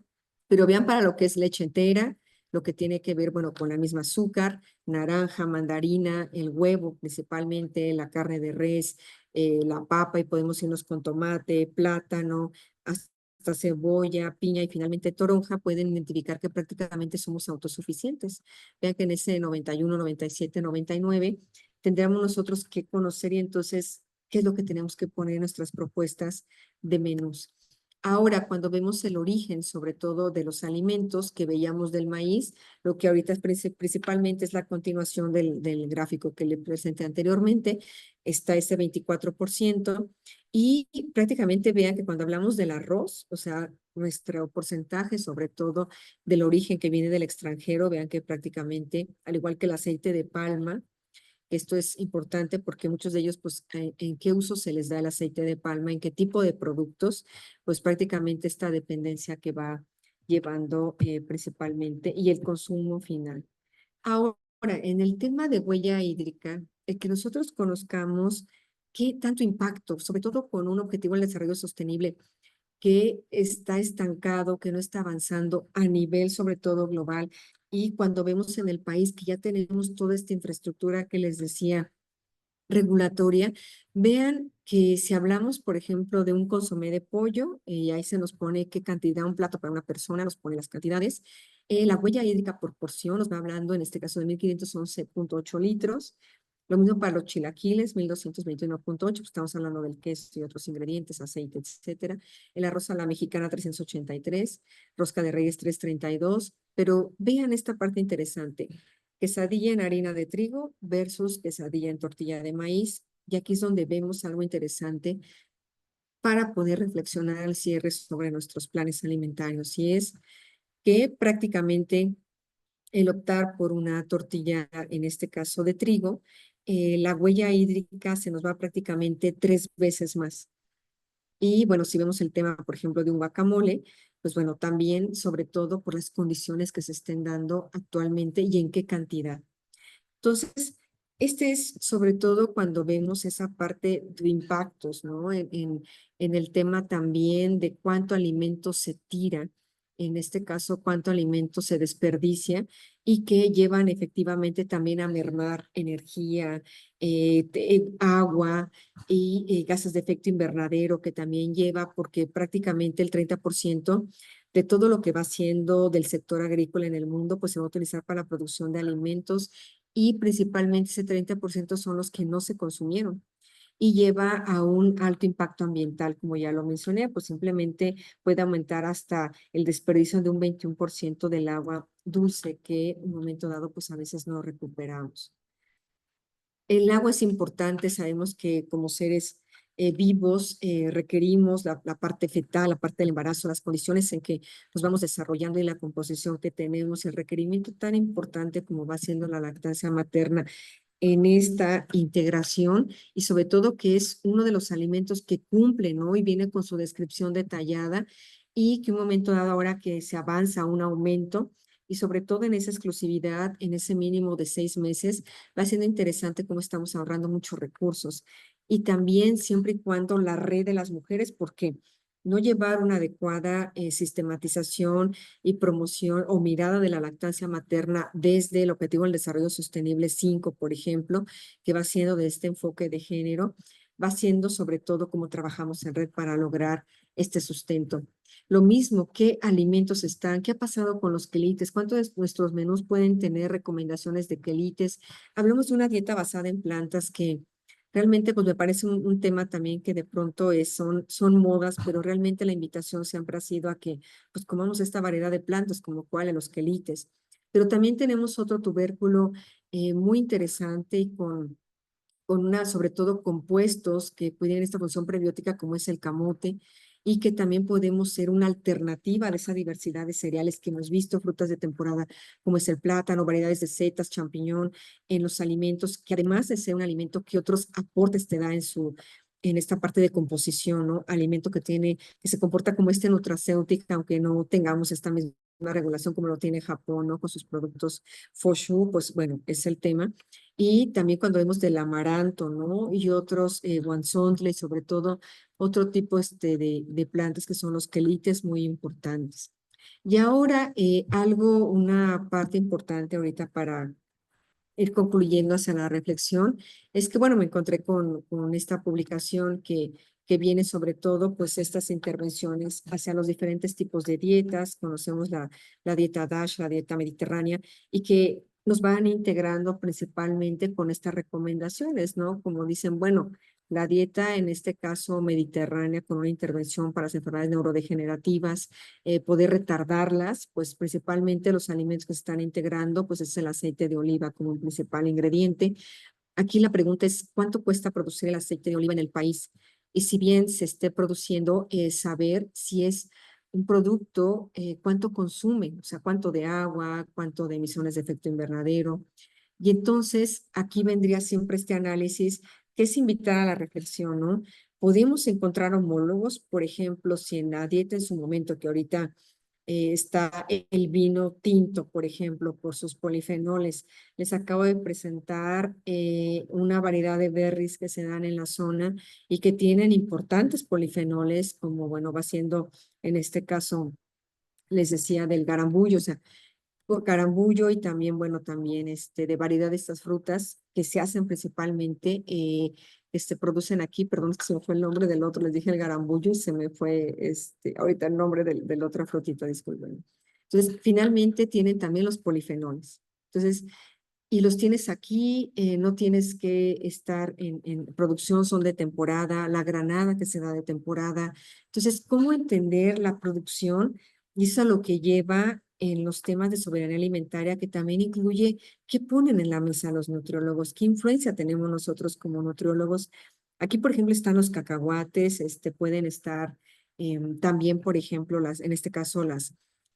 Pero vean para lo que es leche entera, lo que tiene que ver, bueno, con la misma azúcar, naranja, mandarina, el huevo principalmente, la carne de res, la papa, y podemos irnos con tomate, plátano, hasta cebolla, piña y finalmente toronja, pueden identificar que prácticamente somos autosuficientes. Vean que en ese 91, 97, 99 tendríamos nosotros que conocer y entonces qué es lo que tenemos que poner en nuestras propuestas de menús. Ahora, cuando vemos el origen, sobre todo de los alimentos que veíamos del maíz, lo que ahorita es principalmente es la continuación del gráfico que le presenté anteriormente, está ese 24%, y prácticamente vean que cuando hablamos del arroz, o sea, nuestro porcentaje, sobre todo del origen que viene del extranjero, vean que prácticamente, al igual que el aceite de palma, esto es importante porque muchos de ellos, pues, ¿en qué uso se les da el aceite de palma? ¿En qué tipo de productos? Pues prácticamente esta dependencia que va llevando principalmente y el consumo final. Ahora, en el tema de huella hídrica, el que nosotros conozcamos qué tanto impacto, sobre todo con un objetivo del desarrollo sostenible, que está estancado, que no está avanzando a nivel sobre todo global. Y cuando vemos en el país que ya tenemos toda esta infraestructura que les decía regulatoria, vean que si hablamos, por ejemplo, de un consomé de pollo, y ahí se nos pone qué cantidad, un plato para una persona, nos pone las cantidades, la huella hídrica por porción nos va hablando en este caso de 1.511.8 litros. Lo mismo para los chilaquiles, 1.221.8, pues estamos hablando del queso y otros ingredientes, aceite, etcétera. El arroz a la mexicana, 383, rosca de reyes, 332. Pero vean esta parte interesante: quesadilla en harina de trigo versus quesadilla en tortilla de maíz. Y aquí es donde vemos algo interesante para poder reflexionar al cierre sobre nuestros planes alimentarios. Y es que prácticamente el optar por una tortilla, en este caso de trigo, la huella hídrica se nos va prácticamente 3 veces más. Y bueno, si vemos el tema, por ejemplo, de un guacamole, pues bueno, también sobre todo por las condiciones que se estén dando actualmente y en qué cantidad. Entonces, este es sobre todo cuando vemos esa parte de impactos, ¿no? En el tema también de cuánto alimento se tira, en este caso, cuánto alimento se desperdicia y que llevan efectivamente también a mermar energía, agua y gases de efecto invernadero que también lleva, porque prácticamente el 30% de todo lo que va siendo del sector agrícola en el mundo, pues se va a utilizar para la producción de alimentos, y principalmente ese 30% son los que no se consumieron y lleva a un alto impacto ambiental, como ya lo mencioné, pues simplemente puede aumentar hasta el desperdicio de un 21% del agua dulce que en un momento dado pues a veces no recuperamos. El agua es importante, sabemos que como seres vivos requerimos la parte fetal, la parte del embarazo, las condiciones en que nos vamos desarrollando y la composición que tenemos, el requerimiento tan importante como va siendo la lactancia materna en esta integración, y sobre todo que es uno de los alimentos que cumple, ¿no? Y viene con su descripción detallada, y que un momento dado, ahora que se avanza a un aumento, y sobre todo en esa exclusividad, en ese mínimo de 6 meses, va siendo interesante cómo estamos ahorrando muchos recursos. Y también siempre y cuando la red de las mujeres, porque no llevar una adecuada sistematización y promoción o mirada de la lactancia materna desde el Objetivo del Desarrollo Sostenible 5, por ejemplo, que va siendo de este enfoque de género, va siendo sobre todo cómo trabajamos en red para lograr este sustento. Lo mismo, ¿qué alimentos están? ¿Qué ha pasado con los quelites? ¿Cuántos de nuestros menús pueden tener recomendaciones de quelites? Hablemos de una dieta basada en plantas que realmente pues me parece un tema también que de pronto son modas, pero realmente la invitación siempre ha sido a que pues comamos esta variedad de plantas, como cuáles, los quelites. Pero también tenemos otro tubérculo muy interesante y con una, sobre todo compuestos que cuiden esta función prebiótica, como es el camote, y que también podemos ser una alternativa de esa diversidad de cereales que hemos visto, frutas de temporada como es el plátano, variedades de setas, champiñón, en los alimentos, que además de ser un alimento, que otros aportes te da en esta parte de composición, ¿no? Alimento que se comporta como nutracéutica, aunque no tengamos esta misma regulación como lo tiene Japón, ¿no? Con sus productos Foshu, pues bueno, es el tema. Y también cuando vemos del amaranto, ¿no? Y otros, guansontle, sobre todo otro tipo de plantas que son los quelites muy importantes. Y ahora una parte importante ahorita para ir concluyendo hacia la reflexión, es que, bueno, me encontré con esta publicación que viene sobre todo, pues, estas intervenciones hacia los diferentes tipos de dietas. Conocemos la dieta DASH, la dieta mediterránea, y que nos van integrando principalmente con estas recomendaciones, ¿no? Como dicen, bueno, la dieta, en este caso mediterránea, con una intervención para las enfermedades neurodegenerativas, poder retardarlas, pues principalmente los alimentos que se están integrando, pues es el aceite de oliva como un principal ingrediente. Aquí la pregunta es, ¿cuánto cuesta producir el aceite de oliva en el país? Y si bien se esté produciendo, saber si es un producto, cuánto consume, o sea, cuánto de agua, cuánto de emisiones de efecto invernadero. Y entonces aquí vendría siempre este análisis que es invitar a la reflexión, ¿no? Podemos encontrar homólogos, por ejemplo, si en la dieta en su momento, que ahorita está el vino tinto, por ejemplo, por sus polifenoles. Les acabo de presentar una variedad de berries que se dan en la zona y que tienen importantes polifenoles, como, bueno, va siendo en este caso, les decía, del garambullo, o sea, por carambullo y también, bueno, también de variedad de estas frutas que se hacen principalmente, producen aquí, perdón, es que se me fue el nombre del otro, les dije el garambullo y se me fue ahorita el nombre del otro frutito, disculpen. Entonces, finalmente tienen también los polifenoles. Entonces, y los tienes aquí, no tienes que estar en producción, son de temporada, la granada que se da de temporada. Entonces, ¿cómo entender la producción? Y eso es a lo que lleva en los temas de soberanía alimentaria, que también incluye qué ponen en la mesa los nutriólogos, qué influencia tenemos nosotros como nutriólogos. Aquí, por ejemplo, están los cacahuates, pueden estar también, por ejemplo, en este caso,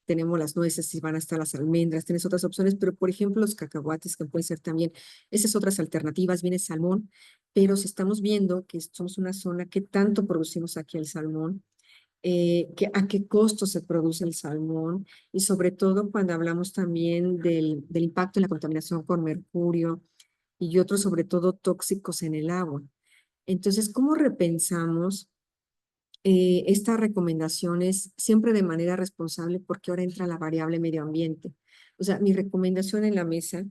tenemos las nueces y van a estar las almendras, tienes otras opciones, pero por ejemplo los cacahuates que pueden ser también, esas otras alternativas, viene salmón, pero si estamos viendo que somos una zona que tanto producimos aquí el salmón, a qué costo se produce el salmón y sobre todo cuando hablamos también del impacto en la contaminación con mercurio y otros sobre todo tóxicos en el agua. Entonces, ¿cómo repensamos estas recomendaciones siempre de manera responsable porque ahora entra la variable medio ambiente? O sea, mi recomendación en la mesa,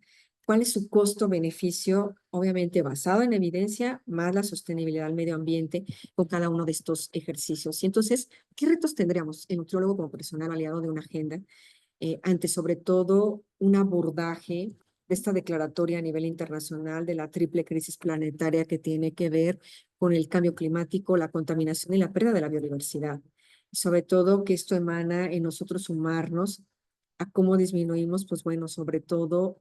¿cuál es su costo-beneficio? Obviamente basado en evidencia, más la sostenibilidad del medio ambiente con cada uno de estos ejercicios. Y entonces, ¿qué retos tendríamos el nutriólogo como personal aliado de una agenda ante sobre todo un abordaje de esta declaratoria a nivel internacional de la triple crisis planetaria que tiene que ver con el cambio climático, la contaminación y la pérdida de la biodiversidad? Y sobre todo que esto emana en nosotros sumarnos a cómo disminuimos, pues bueno, sobre todo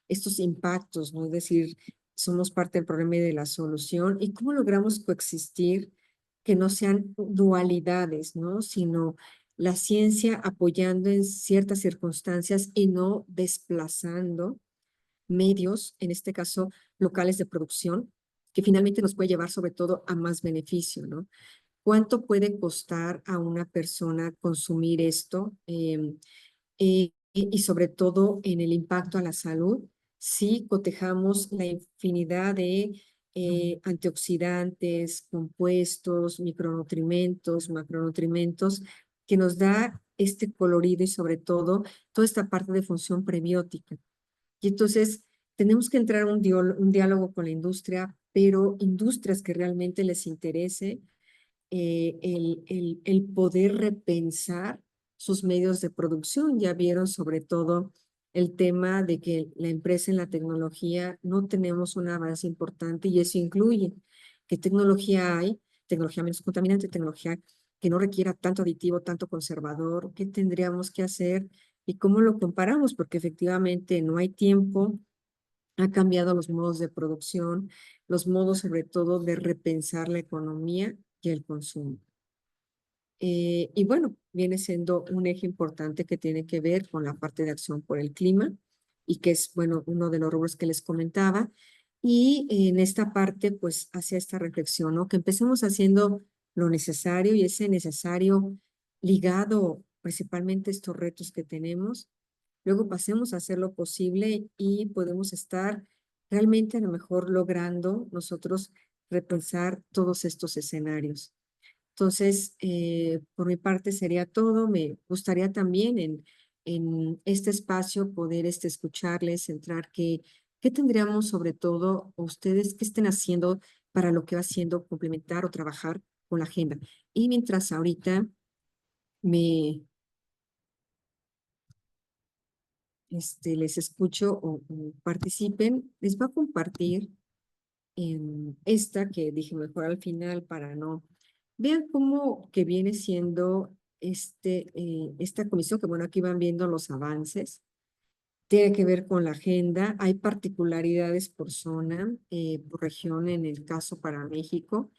estos impactos, ¿no? Es decir, somos parte del problema y de la solución, y cómo logramos coexistir, que no sean dualidades, ¿no? Sino la ciencia apoyando en ciertas circunstancias y no desplazando medios, en este caso locales de producción, que finalmente nos puede llevar sobre todo a más beneficio, ¿no? ¿Cuánto puede costar a una persona consumir esto? Y sobre todo en el impacto a la salud, si cotejamos la infinidad de antioxidantes, compuestos, micronutrimentos, macronutrimentos, que nos da este colorido y sobre todo toda esta parte de función prebiótica. Y entonces tenemos que entrar a un diálogo con la industria, pero industrias que realmente les interese el poder repensar sus medios de producción. Ya vieron sobre todo el tema de que la empresa en la tecnología no tenemos un avance importante y eso incluye qué tecnología hay, tecnología menos contaminante, tecnología que no requiera tanto aditivo, tanto conservador, qué tendríamos que hacer y cómo lo comparamos, porque efectivamente no hay tiempo, ha cambiado los modos de producción, los modos sobre todo de repensar la economía y el consumo. Y bueno, viene siendo un eje importante que tiene que ver con la parte de acción por el clima y que es, bueno, uno de los rubros que les comentaba. Y en esta parte, pues, hacia esta reflexión, ¿no? Que empecemos haciendo lo necesario y ese necesario ligado principalmente a estos retos que tenemos. Luego pasemos a hacer lo posible y podemos estar realmente a lo mejor logrando nosotros repensar todos estos escenarios. Entonces, por mi parte sería todo. Me gustaría también en este espacio poder escucharles, entrar, qué tendríamos sobre todo ustedes, qué estén haciendo para lo que va haciendo complementar o trabajar con la agenda. Y mientras ahorita me les escucho o participen, les voy a compartir esta que dije mejor al final para no. Vean cómo que viene siendo esta comisión, que bueno, aquí van viendo los avances. Tiene que ver con la agenda. Hay particularidades por zona, por región, en el caso para México.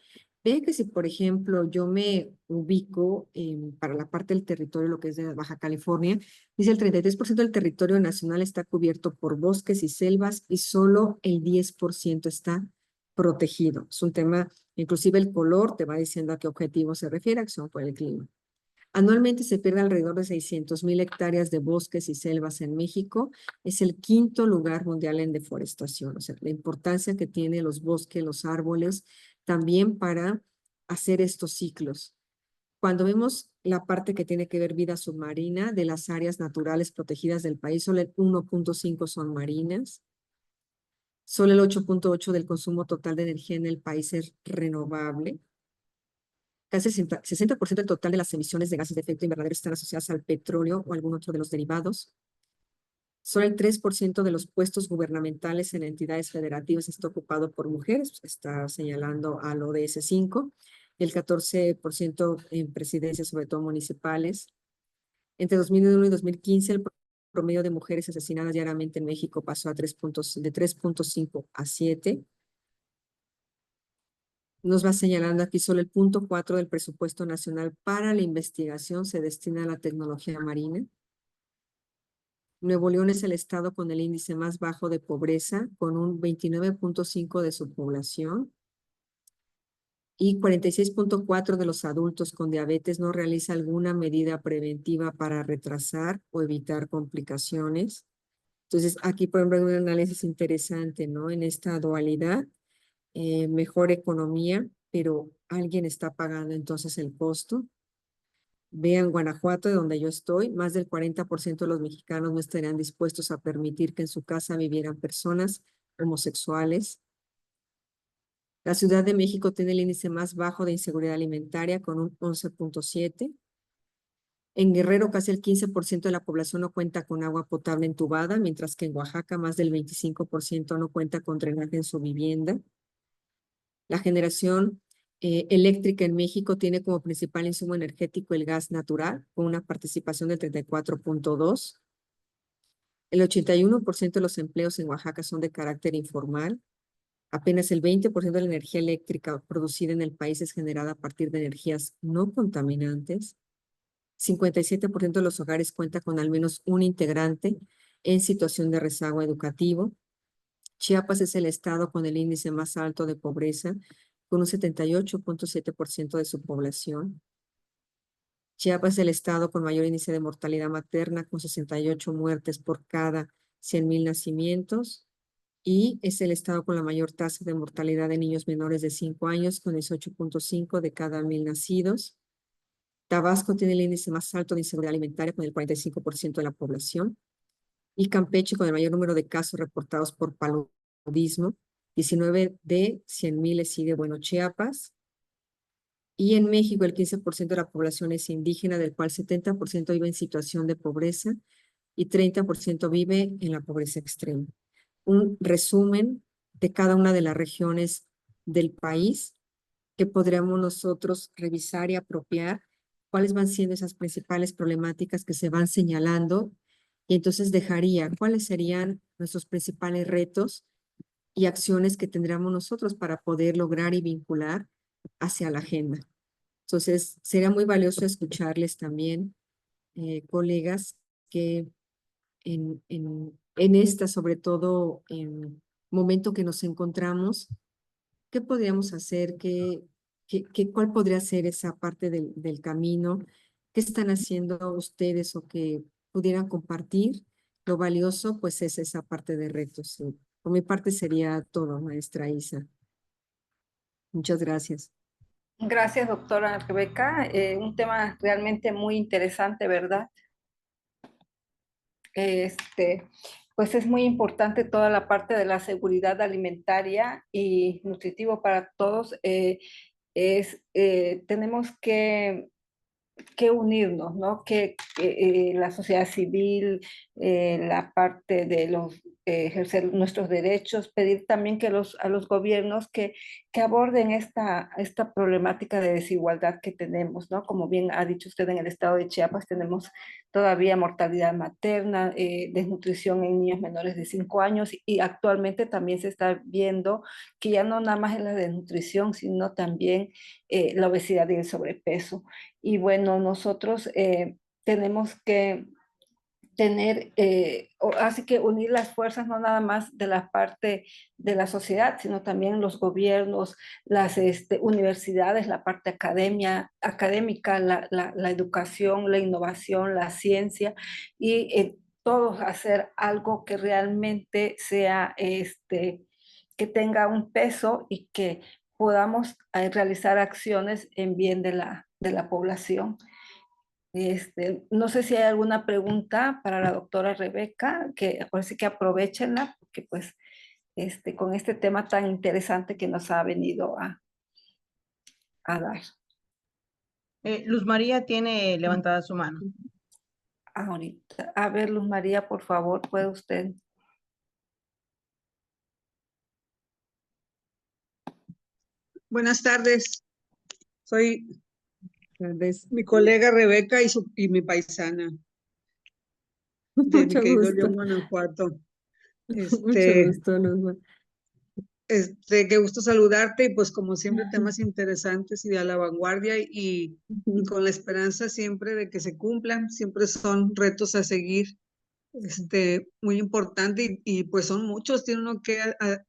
Vean que si, por ejemplo, yo me ubico para la parte del territorio, lo que es de Baja California, dice el 33% del territorio nacional está cubierto por bosques y selvas y solo el 10% está protegido. Es un tema, inclusive el color te va diciendo a qué objetivo se refiere, acción por el clima. Anualmente se pierde alrededor de 600,000 hectáreas de bosques y selvas en México. Es el quinto lugar mundial en deforestación. O sea, la importancia que tienen los bosques, los árboles, también para hacer estos ciclos. Cuando vemos la parte que tiene que ver vida submarina, de las áreas naturales protegidas del país, solo el 1.5 son marinas. Solo el 8.8 del consumo total de energía en el país es renovable. Casi el 60% del total de las emisiones de gases de efecto invernadero están asociadas al petróleo o algún otro de los derivados. Solo el 3% de los puestos gubernamentales en entidades federativas está ocupado por mujeres, está señalando al ODS 5, el 14% en presidencias, sobre todo municipales. Entre 2001 y 2015, el promedio de mujeres asesinadas diariamente en México pasó de 3.5 a 7. Nos va señalando aquí solo el 0.4 del presupuesto nacional para la investigación se destina a la tecnología marina. Nuevo León es el estado con el índice más bajo de pobreza, con un 29.5 de su población. Y 46.4 de los adultos con diabetes no realiza alguna medida preventiva para retrasar o evitar complicaciones. Entonces, aquí, por ejemplo, hay un análisis interesante, ¿no? En esta dualidad, mejor economía, pero alguien está pagando entonces el costo. Vean Guanajuato, de donde yo estoy, más del 40% de los mexicanos no estarían dispuestos a permitir que en su casa vivieran personas homosexuales. La Ciudad de México tiene el índice más bajo de inseguridad alimentaria con un 11.7. En Guerrero, casi el 15% de la población no cuenta con agua potable entubada, mientras que en Oaxaca más del 25% no cuenta con drenaje en su vivienda. La generación eléctrica en México tiene como principal insumo energético el gas natural, con una participación del 34.2%. El 81% de los empleos en Oaxaca son de carácter informal. Apenas el 20% de la energía eléctrica producida en el país es generada a partir de energías no contaminantes. 57% de los hogares cuenta con al menos un integrante en situación de rezago educativo. Chiapas es el estado con el índice más alto de pobreza, con un 78.7% de su población. Chiapas es el estado con mayor índice de mortalidad materna, con 68 muertes por cada 100,000 nacimientos. Y es el estado con la mayor tasa de mortalidad de niños menores de 5 años, con 18.5 de cada 1,000 nacidos. Tabasco tiene el índice más alto de inseguridad alimentaria, con el 45% de la población. Y Campeche, con el mayor número de casos reportados por paludismo, 19 de 100,000 le sigue, bueno, Chiapas. Y en México el 15% de la población es indígena, del cual 70% vive en situación de pobreza y 30% vive en la pobreza extrema. Un resumen de cada una de las regiones del país que podríamos nosotros revisar y apropiar cuáles van siendo esas principales problemáticas que se van señalando y entonces dejaría cuáles serían nuestros principales retos y acciones que tendríamos nosotros para poder lograr y vincular hacia la agenda. Entonces, sería muy valioso escucharles también, colegas, que en esta, sobre todo en momento que nos encontramos, ¿qué podríamos hacer? ¿Cuál podría ser esa parte del camino? ¿Qué están haciendo ustedes o que pudieran compartir? Lo valioso, pues, es esa parte de retos. Sí. Por mi parte sería todo, maestra Isa. Muchas gracias. Gracias, doctora Rebeca. Un tema realmente muy interesante, ¿verdad? Este, pues es muy importante toda la parte de la seguridad alimentaria y nutritivo para todos. Tenemos que unirnos, ¿no? Que la sociedad civil, la parte de los ejercer nuestros derechos, pedir también que a los gobiernos que aborden esta problemática de desigualdad que tenemos, ¿no? Como bien ha dicho usted, en el estado de Chiapas tenemos todavía mortalidad materna, desnutrición en niños menores de 5 años y actualmente también se está viendo que ya no nada más es la desnutrición, sino también la obesidad y el sobrepeso. Y bueno, nosotros tenemos que tener, así que unir las fuerzas no nada más de la parte de la sociedad, sino también los gobiernos, las universidades, la parte académica, la educación, la innovación, la ciencia y todos hacer algo que realmente sea, que tenga un peso y que podamos realizar acciones en bien de la población. No sé si hay alguna pregunta para la doctora Rebeca, que ahora sí que aprovechenla, porque pues con este tema tan interesante que nos ha venido a dar Luz María tiene levantada su mano. ahorita. A ver, Luz María, por favor, ¿puede usted? Buenas tardes. Soy Tal vez. mi colega Rebeca y mi paisana de mi Mucho querido gusto. León, Guanajuato. Mucho gusto, Luzma. Qué gusto saludarte y pues como siempre temas interesantes y de a la vanguardia y con la esperanza siempre de que se cumplan, siempre son retos a seguir, muy importante y pues son muchos, tiene uno que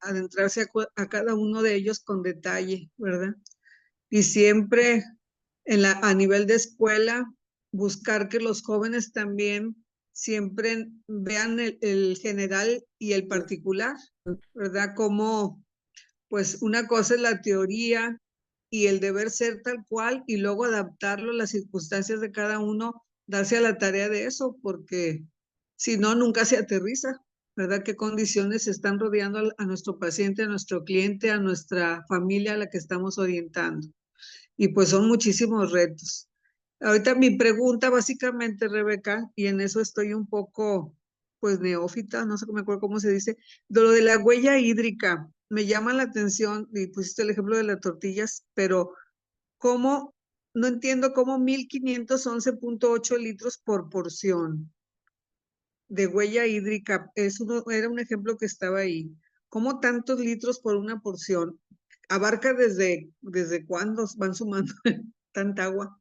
adentrarse a cada uno de ellos con detalle, ¿verdad? Y siempre a nivel de escuela, buscar que los jóvenes también siempre vean el general y el particular, ¿verdad? Como, pues una cosa es la teoría y el deber ser tal cual y luego adaptarlo a las circunstancias de cada uno, darse a la tarea de eso, porque si no, nunca se aterriza, ¿verdad? ¿Qué condiciones están rodeando a nuestro paciente, a nuestro cliente, a nuestra familia a la que estamos orientando? Y pues son muchísimos retos. Ahorita mi pregunta básicamente, Rebeca, y en eso estoy un poco, pues neófita, no sé, me acuerdo cómo se dice, de lo de la huella hídrica. Me llama la atención, y pusiste el ejemplo de las tortillas, pero ¿cómo? No entiendo cómo 1511.8 litros por porción de huella hídrica, era un ejemplo que estaba ahí. ¿Cómo tantos litros por una porción? ¿Abarca desde cuándo van sumando tanta agua?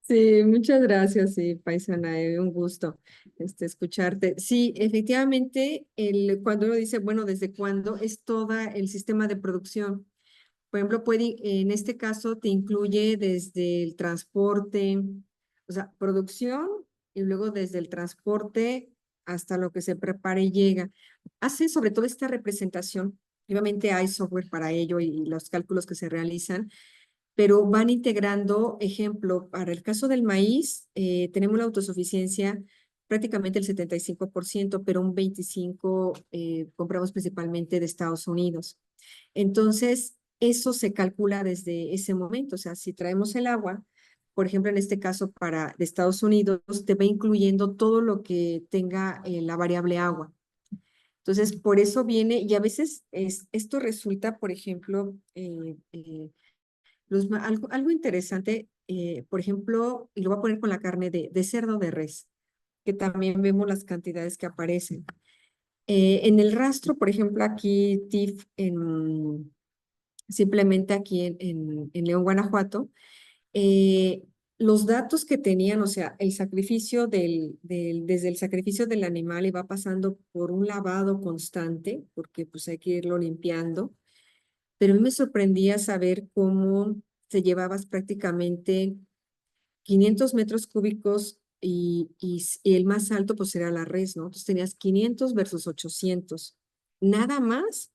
Sí, muchas gracias, sí, paisana, un gusto escucharte. Sí, efectivamente, cuando uno dice, bueno, ¿desde cuándo? Es todo el sistema de producción. Por ejemplo, en este caso te incluye desde el transporte, o sea, producción y luego desde el transporte hasta lo que se prepara y llega. Hace sobre todo esta representación. Obviamente hay software para ello y los cálculos que se realizan, pero van integrando, ejemplo, para el caso del maíz, tenemos la autosuficiencia prácticamente el 75%, pero un 25% compramos principalmente de Estados Unidos. Entonces, eso se calcula desde ese momento. O sea, si traemos el agua, por ejemplo, en este caso de Estados Unidos, te va incluyendo todo lo que tenga la variable agua. Entonces, por eso viene, y a veces esto resulta, por ejemplo, algo interesante, por ejemplo, y lo voy a poner con la carne de cerdo de res, que también vemos las cantidades que aparecen. En el rastro, por ejemplo, aquí TIF, simplemente aquí en León, Guanajuato, eh, los datos que tenían, o sea, el sacrificio desde el sacrificio del animal y va pasando por un lavado constante, porque pues hay que irlo limpiando, pero a mí me sorprendía saber cómo te llevabas prácticamente 500 metros cúbicos y el más alto pues era la res, ¿no? Entonces tenías 500 versus 800, nada más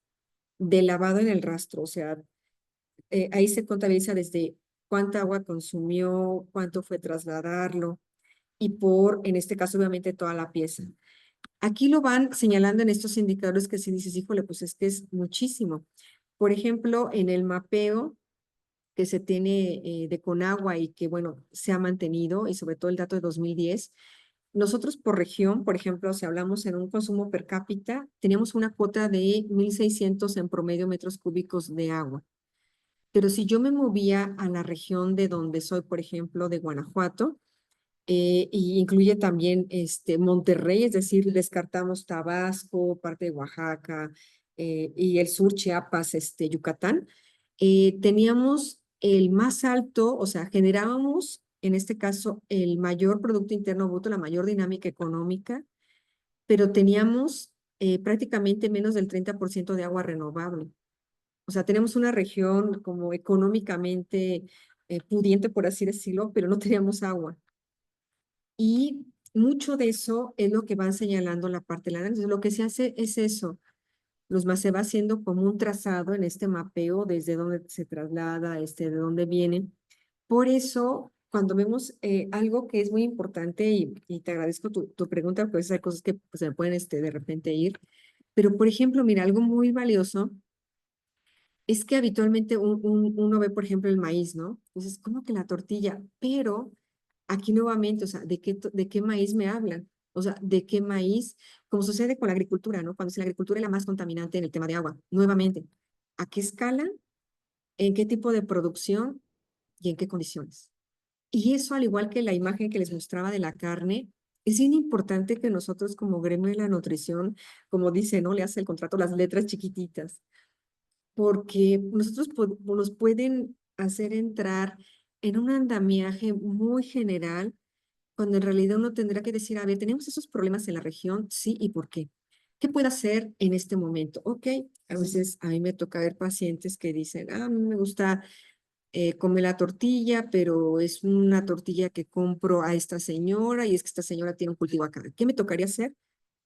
de lavado en el rastro, o sea, ahí se contabiliza desde cuánta agua consumió, cuánto fue trasladarlo y en este caso, obviamente, toda la pieza. Aquí lo van señalando en estos indicadores que si dices, híjole, pues es que es muchísimo. Por ejemplo, en el mapeo que se tiene de Conagua y que, bueno, se ha mantenido, y sobre todo el dato de 2010, nosotros por región, por ejemplo, si hablamos en un consumo per cápita, teníamos una cuota de 1,600 en promedio metros cúbicos de agua. Pero si yo me movía a la región de donde soy, por ejemplo, de Guanajuato, y incluye también Monterrey, es decir, descartamos Tabasco, parte de Oaxaca, y el sur, Chiapas, Yucatán, teníamos el más alto, o sea, generábamos, en este caso, el mayor Producto Interno Bruto, la mayor dinámica económica, pero teníamos prácticamente menos del 30% de agua renovable. O sea, tenemos una región como económicamente pudiente, por así decirlo, pero no teníamos agua. Y mucho de eso es lo que van señalando la parte del análisis. Lo que se hace es eso. Se va haciendo como un trazado en este mapeo desde dónde se traslada, de dónde viene. Por eso, cuando vemos algo que es muy importante, y te agradezco tu pregunta, pues hay cosas que pues, se me pueden de repente ir. Pero, por ejemplo, mira, algo muy valioso es que habitualmente uno ve, por ejemplo, el maíz, ¿no? Entonces, ¿cómo que la tortilla? Pero aquí nuevamente, o sea, ¿de qué maíz me hablan? O sea, ¿de qué maíz? Como sucede con la agricultura, ¿no? Cuando si la agricultura es la más contaminante en el tema de agua, nuevamente, ¿a qué escala? ¿En qué tipo de producción? ¿Y en qué condiciones? Y eso, al igual que la imagen que les mostraba de la carne, es bien importante que nosotros como gremio de la nutrición, como dice, ¿no? Le hace el contrato las letras chiquititas porque nosotros nos pueden hacer entrar en un andamiaje muy general, cuando en realidad uno tendrá que decir, a ver, tenemos esos problemas en la región, sí, ¿y por qué? ¿Qué puedo hacer en este momento? Ok, a veces a mí me toca ver pacientes que dicen, a mí me gusta comer la tortilla, pero es una tortilla que compro a esta señora y es que esta señora tiene un cultivo acá. ¿Qué me tocaría hacer?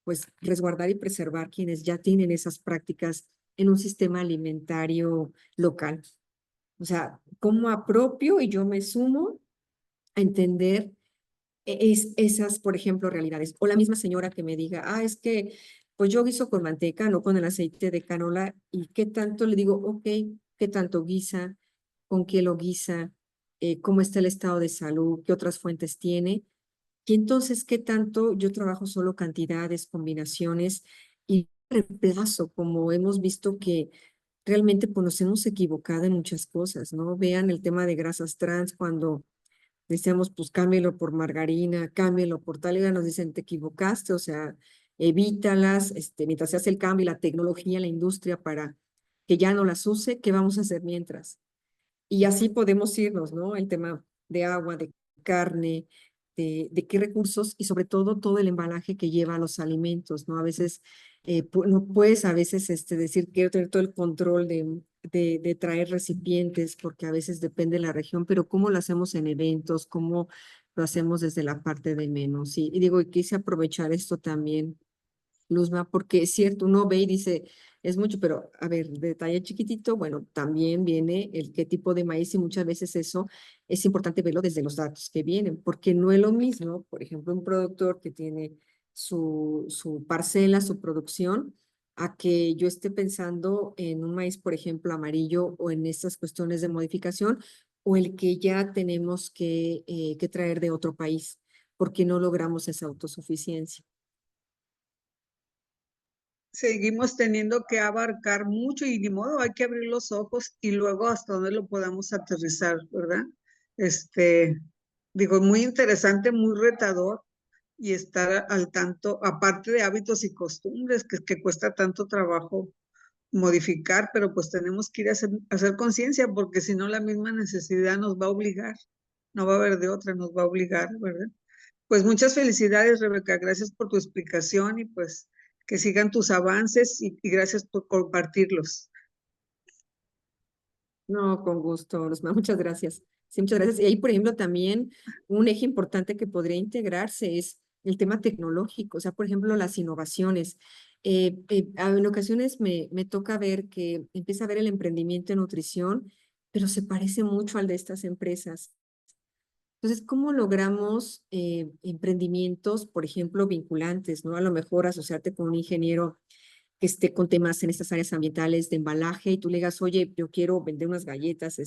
Pues resguardar y preservar quienes ya tienen esas prácticas en un sistema alimentario local. O sea, cómo apropio y yo me sumo a entender esas, por ejemplo, realidades. O la misma señora que me diga, es que pues yo guiso con manteca, no con el aceite de canola, y qué tanto le digo, ok, qué tanto guisa, con qué lo guisa, cómo está el estado de salud, qué otras fuentes tiene. Y entonces, ¿qué tanto yo trabajo solo cantidades, combinaciones y reemplazo, como hemos visto que realmente pues, nos hemos equivocado en muchas cosas, ¿no? Vean el tema de grasas trans cuando decíamos, pues cámbialo por margarina, cámbialo por tal, y nos dicen, te equivocaste, o sea, evítalas, mientras se hace el cambio y la tecnología, la industria para que ya no las use, ¿qué vamos a hacer mientras? Y así podemos irnos, ¿no? El tema de agua, de carne, de qué recursos y sobre todo el embalaje que lleva los alimentos, ¿no? A veces no puedes a veces decir quiero tener todo el control de traer recipientes porque a veces depende de la región, pero ¿cómo lo hacemos en eventos? ¿Cómo lo hacemos desde la parte de menos? Y digo, y quise aprovechar esto también, Luzma, porque es cierto, uno ve y dice, es mucho, pero a ver, detalle chiquitito, bueno, también viene el qué tipo de maíz y muchas veces eso es importante verlo desde los datos que vienen, porque no es lo mismo, por ejemplo, un productor que tiene su parcela, su producción, a que yo esté pensando en un maíz, por ejemplo, amarillo o en estas cuestiones de modificación, o el que ya tenemos que traer de otro país, porque no logramos esa autosuficiencia. Seguimos teniendo que abarcar mucho y ni modo, hay que abrir los ojos y luego hasta donde lo podamos aterrizar, ¿verdad? Digo, muy interesante, muy retador y estar al tanto, aparte de hábitos y costumbres que cuesta tanto trabajo modificar, pero pues tenemos que ir a hacer conciencia porque si no la misma necesidad nos va a obligar. no va a haber de otra, nos va a obligar, ¿verdad? Pues muchas felicidades, Rebeca, gracias por tu explicación y pues que sigan tus avances y gracias por compartirlos. No, con gusto, Luzma, muchas gracias. Sí, muchas gracias. Y ahí, por ejemplo, también un eje importante que podría integrarse es el tema tecnológico, o sea, por ejemplo, las innovaciones. En ocasiones me toca ver que empieza a ver el emprendimiento en nutrición, pero se parece mucho al de estas empresas. Entonces, ¿cómo logramos emprendimientos, por ejemplo, vinculantes, ¿no? A lo mejor asociarte con un ingeniero que esté con temas en estas áreas ambientales de embalaje y tú le digas, oye, yo quiero vender unas galletas,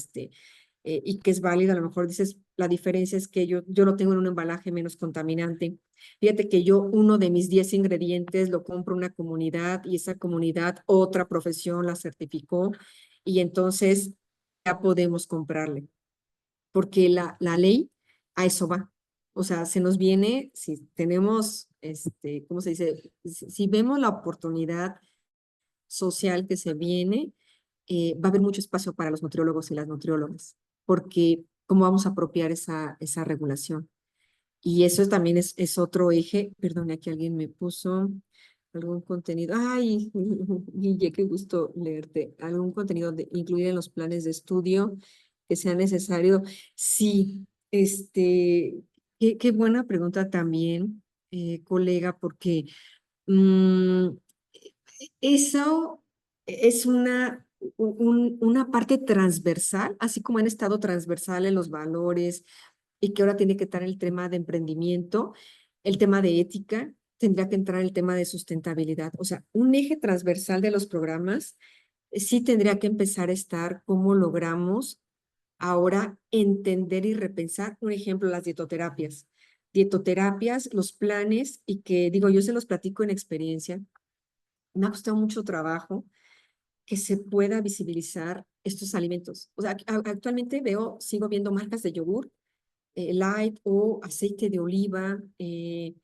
y que es válido, a lo mejor dices, la diferencia es que yo lo tengo en un embalaje menos contaminante. Fíjate que yo uno de mis 10 ingredientes lo compro una comunidad y esa comunidad, otra profesión la certificó y entonces ya podemos comprarle, porque la ley a eso va. O sea, se nos viene, si tenemos, ¿cómo se dice? Si vemos la oportunidad social que se viene, va a haber mucho espacio para los nutriólogos y las nutriólogas, porque cómo vamos a apropiar esa regulación. Y eso también es otro eje. Perdón, aquí alguien me puso algún contenido. Ay, Guille, qué gusto leerte. Algún contenido de incluir en los planes de estudio que sea necesario. Sí, qué buena pregunta también, colega, porque mm, eso es una parte transversal, así como han estado transversales los valores y que ahora tiene que estar el tema de emprendimiento, el tema de ética, tendría que entrar el tema de sustentabilidad. O sea, un eje transversal de los programas sí tendría que empezar a estar cómo logramos ahora entender y repensar, por ejemplo, las dietoterapias. Dietoterapias, los planes, y que digo, yo se los platico en experiencia, me ha costado mucho trabajo que se pueda visibilizar estos alimentos. O sea, actualmente sigo viendo marcas de yogur, light o aceite de oliva, y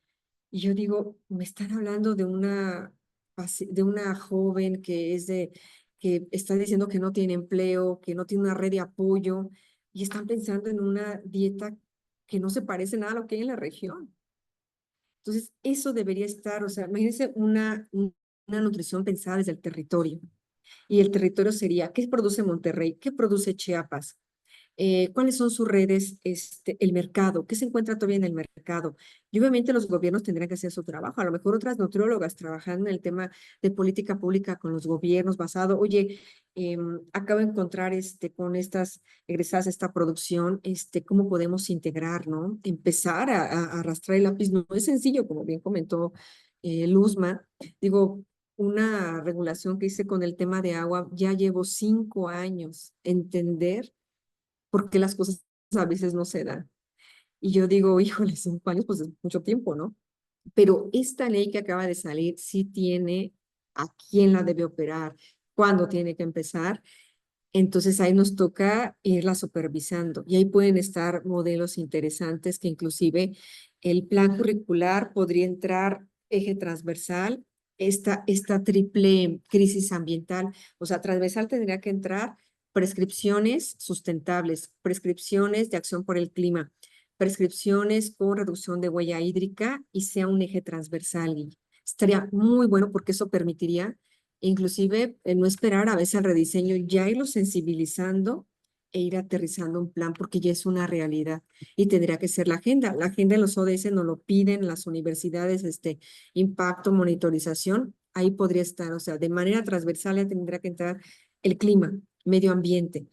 yo digo, me están hablando de una joven que está diciendo que no tiene empleo, que no tiene una red de apoyo, y están pensando en una dieta que no se parece nada a lo que hay en la región. Entonces, eso debería estar, o sea, imagínense una nutrición pensada desde el territorio. Y el territorio sería, ¿qué produce Monterrey? ¿Qué produce Chiapas? ¿Cuáles son sus redes? El mercado, ¿qué se encuentra todavía en el mercado? Y obviamente los gobiernos tendrán que hacer su trabajo. A lo mejor otras nutriólogas trabajando en el tema de política pública con los gobiernos basado, oye, acabo de encontrar con estas egresadas esta producción, cómo podemos integrar, ¿no? Empezar a arrastrar el lápiz no es sencillo, como bien comentó Luzma. Digo, una regulación que hice con el tema de agua, ya llevo 5 años entender por qué las cosas a veces no se dan. Y yo digo, híjole, 5 años, pues es mucho tiempo, ¿no? Pero esta ley que acaba de salir sí tiene a quién la debe operar, cuándo tiene que empezar. Entonces ahí nos toca irla supervisando y ahí pueden estar modelos interesantes que inclusive el plan curricular podría entrar eje transversal, esta triple crisis ambiental, o sea, transversal tendría que entrar prescripciones sustentables, prescripciones de acción por el clima, prescripciones con reducción de huella hídrica y sea un eje transversal. Y estaría muy bueno porque eso permitiría inclusive no esperar a veces al rediseño, ya irlo sensibilizando e ir aterrizando un plan porque ya es una realidad y tendría que ser la agenda. La agenda en los ODS nos lo piden las universidades, impacto, monitorización, ahí podría estar, o sea, de manera transversal ya tendría que entrar el clima, medio ambiente,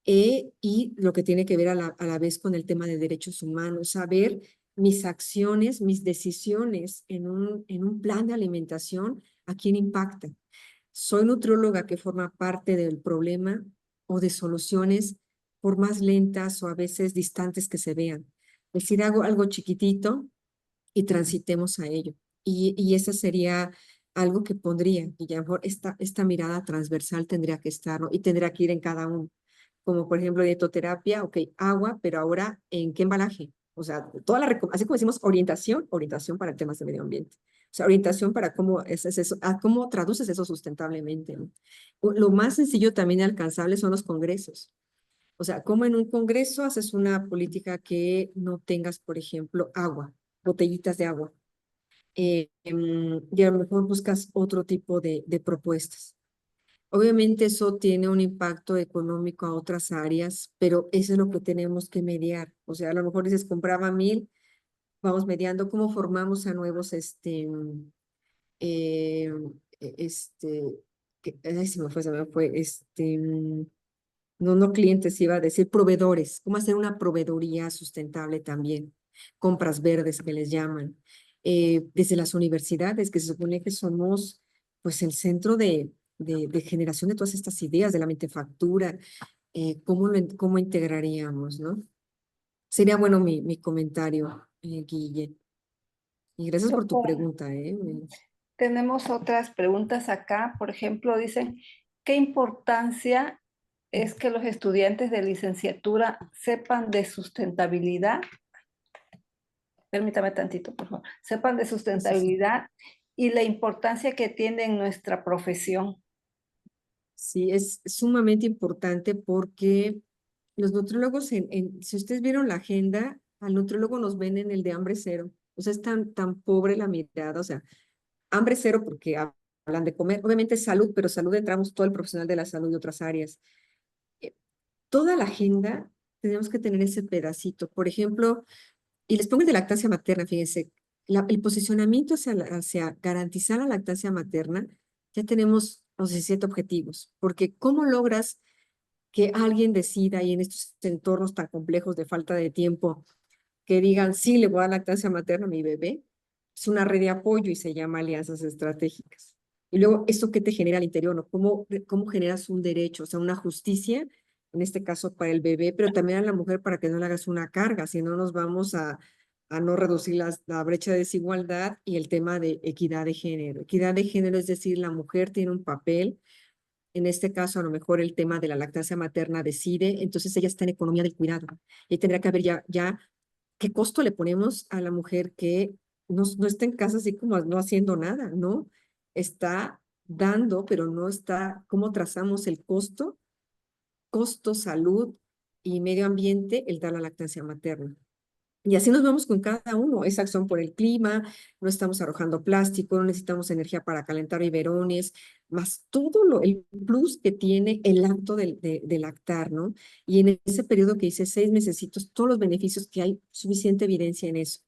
y lo que tiene que ver a la vez con el tema de derechos humanos, saber mis acciones, mis decisiones en un plan de alimentación, ¿a quién impacta? Soy nutrióloga que forma parte del problema o de soluciones, por más lentas o a veces distantes que se vean. Es decir, hago algo chiquitito y transitemos a ello. Y esa sería algo que pondría, y ya mejor esta mirada transversal tendría que estar, ¿no? Y tendría que ir en cada uno. Como por ejemplo dietoterapia, ok, agua, pero ahora ¿en qué embalaje? O sea, así como decimos orientación para temas de medio ambiente. O sea, orientación para cómo es eso, cómo traduces eso sustentablemente, ¿no? Lo más sencillo también y alcanzable son los congresos. O sea, como en un congreso haces una política que no tengas, por ejemplo, agua, botellitas de agua, y a lo mejor buscas otro tipo de propuestas. Obviamente eso tiene un impacto económico a otras áreas, pero eso es lo que tenemos que mediar. O sea, a lo mejor dices, compraba 1000, vamos mediando cómo formamos a nuevos, eh, ay, se me fue, no clientes, iba a decir proveedores, cómo hacer una proveeduría sustentable también, compras verdes que les llaman, desde las universidades, que se supone que somos pues el centro de generación de todas estas ideas, de la mentefactura, cómo integraríamos, ¿no? Sería bueno mi comentario, Guille. Y gracias por tu Doctora, pregunta, ¿eh? tenemos otras preguntas acá. Por ejemplo, dicen, ¿qué importancia es que los estudiantes de licenciatura sepan de sustentabilidad? Permítame tantito, por favor. Sepan de Sí, sí, sí. sustentabilidad y la importancia que tiene en nuestra profesión. Sí, es sumamente importante porque los nutriólogos, si ustedes vieron la agenda, al nutriólogo nos ven en el de hambre cero. O sea, es tan pobre la mirada. O sea, hambre cero porque hablan de comer. Obviamente salud, pero salud entramos todo el profesional de la salud y otras áreas. Eh, Toda la agenda tenemos que tener ese pedacito. Por ejemplo, y les pongo el de lactancia materna, fíjense, el posicionamiento hacia garantizar la lactancia materna, ya tenemos los 17 objetivos, porque ¿cómo logras que alguien decida y en estos entornos tan complejos de falta de tiempo, que digan, sí, le voy a dar lactancia materna a mi bebé? Es una red de apoyo y se llama alianzas estratégicas. Y luego, ¿eso qué te genera al interior? ¿No? ¿Cómo generas un derecho, o sea, una justicia, en este caso para el bebé, pero también a la mujer para que no le hagas una carga, si no nos vamos a no reducir la brecha de desigualdad y el tema de equidad de género? Equidad de género es decir, la mujer tiene un papel, en este caso a lo mejor el tema de la lactancia materna decide, entonces ella está en economía del cuidado. Y tendrá que haber ya qué costo le ponemos a la mujer que no está en casa así como no haciendo nada, ¿no? Está dando, pero no está, ¿cómo trazamos el costo, salud y medio ambiente, el dar la lactancia materna? Y así nos vamos con cada uno, esa acción por el clima, no estamos arrojando plástico, no necesitamos energía para calentar biberones, más el plus que tiene el acto de lactar, ¿no? Y en ese periodo que dice 6 mesecitos, todos los beneficios que hay, suficiente evidencia en eso.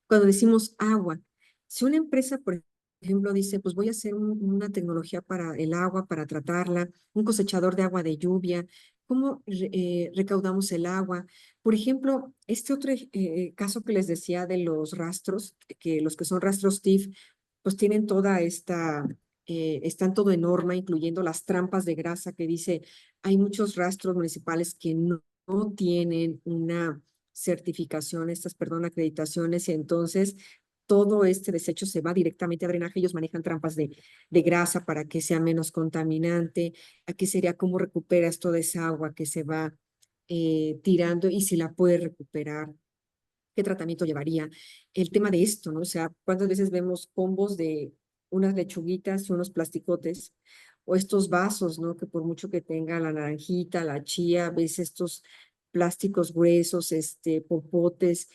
Cuando decimos agua, si una empresa, por ejemplo, dice, pues voy a hacer una tecnología para el agua, para tratarla, un cosechador de agua de lluvia, ¿cómo recaudamos el agua? Por ejemplo, este otro caso que les decía de los rastros, que los que son rastros TIF, pues tienen toda están todo en norma, incluyendo las trampas de grasa que dice, hay muchos rastros municipales que no tienen una certificación, acreditaciones, y entonces todo este desecho se va directamente a drenaje. Ellos manejan trampas de grasa para que sea menos contaminante. Aquí sería cómo recuperas toda esa agua que se va tirando y si la puedes recuperar, qué tratamiento llevaría. El tema de esto, ¿no? O sea, ¿cuántas veces vemos combos de unas lechuguitas y unos plasticotes? O estos vasos, ¿no? Que por mucho que tenga la naranjita, la chía, ves estos plásticos gruesos, popotes,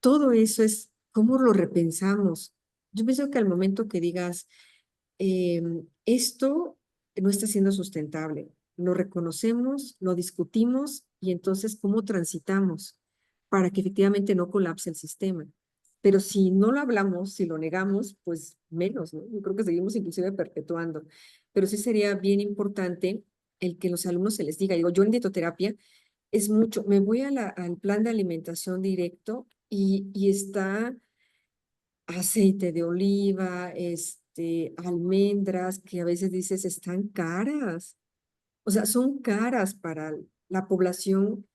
todo eso es cómo lo repensamos. Yo pienso que al momento que digas, esto no está siendo sustentable, lo reconocemos, lo discutimos y entonces cómo transitamos para que efectivamente no colapse el sistema. Pero si no lo hablamos, si lo negamos, pues menos, ¿no? Yo creo que seguimos inclusive perpetuando. Pero sí sería bien importante el que los alumnos se les diga, digo, yo en dietoterapia es mucho, me voy al plan de alimentación directo y está aceite de oliva, almendras, que a veces dices están caras. O sea, son caras para la población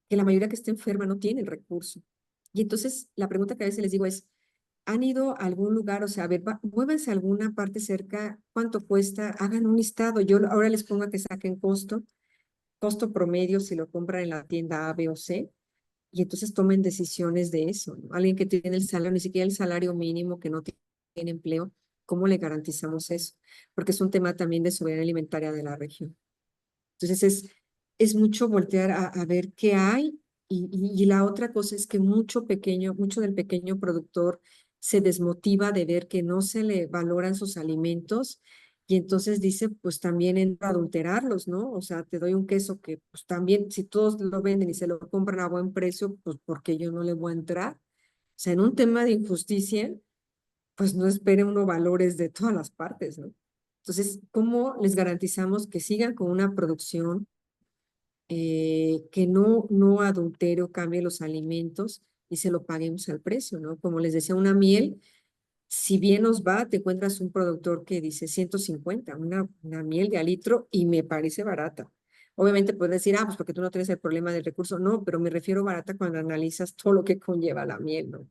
que la mayoría que está enferma no tiene el recurso. Y entonces la pregunta que a veces les digo es, ¿han ido a algún lugar? O sea, a ver, muévanse a alguna parte cerca, ¿cuánto cuesta? Hagan un listado. Yo ahora les pongo a que saquen costo promedio si lo compran en la tienda A, B o C, y entonces tomen decisiones de eso, ¿no? Alguien que tiene el salario, ni siquiera el salario mínimo, que no tiene empleo, ¿cómo le garantizamos eso? Porque es un tema también de soberanía alimentaria de la región. Entonces es mucho voltear a ver qué hay y la otra cosa es que mucho del pequeño productor se desmotiva de ver que no se le valoran sus alimentos y entonces dice, pues también entro a adulterarlos, ¿no? O sea, te doy un queso que pues también, si todos lo venden y se lo compran a buen precio, pues porque yo no le voy a entrar. O sea, en un tema de injusticia, pues no espere uno valores de todas las partes, ¿no? Entonces, ¿cómo les garantizamos que sigan con una producción que no adultere o cambie los alimentos y se lo paguemos al precio, ¿no? Como les decía, una miel, si bien nos va, te encuentras un productor que dice 150, una miel de a litro y me parece barata. Obviamente puedes decir, pues porque tú no tienes el problema del recurso. No, pero me refiero barata cuando analizas todo lo que conlleva la miel, ¿no?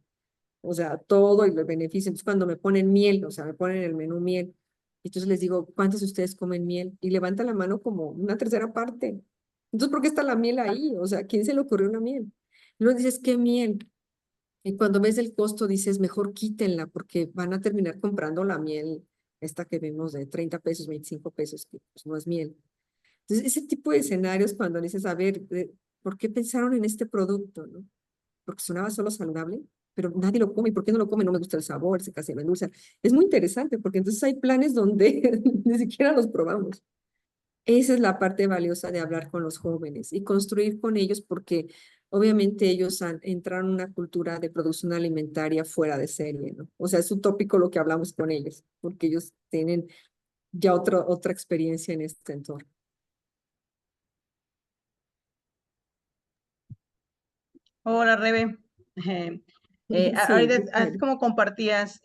O sea, todo y los beneficios. Entonces, cuando me ponen miel, o sea, me ponen en el menú miel, entonces les digo, ¿cuántos de ustedes comen miel? Y levantan la mano como una tercera parte. Entonces, ¿por qué está la miel ahí? O sea, ¿a quién se le ocurrió una miel? Luego dices, ¿qué miel? Y cuando ves el costo, dices, mejor quítenla, porque van a terminar comprando la miel, esta que vemos de 30 pesos, 25 pesos, que pues no es miel. Entonces, ese tipo de escenarios, cuando dices, a ver, ¿por qué pensaron en este producto, no? Porque sonaba solo saludable, pero nadie lo come. ¿Y por qué no lo come? No me gusta el sabor, se casi me endulza. Es muy interesante porque entonces hay planes donde ni siquiera los probamos. Esa es la parte valiosa de hablar con los jóvenes y construir con ellos porque obviamente ellos entraron en una cultura de producción alimentaria fuera de serie, ¿no? O sea, es utópico lo que hablamos con ellos porque ellos tienen ya otra experiencia en este entorno. Hola, Rebe. Sí, Ahorita, así Yukari. como compartías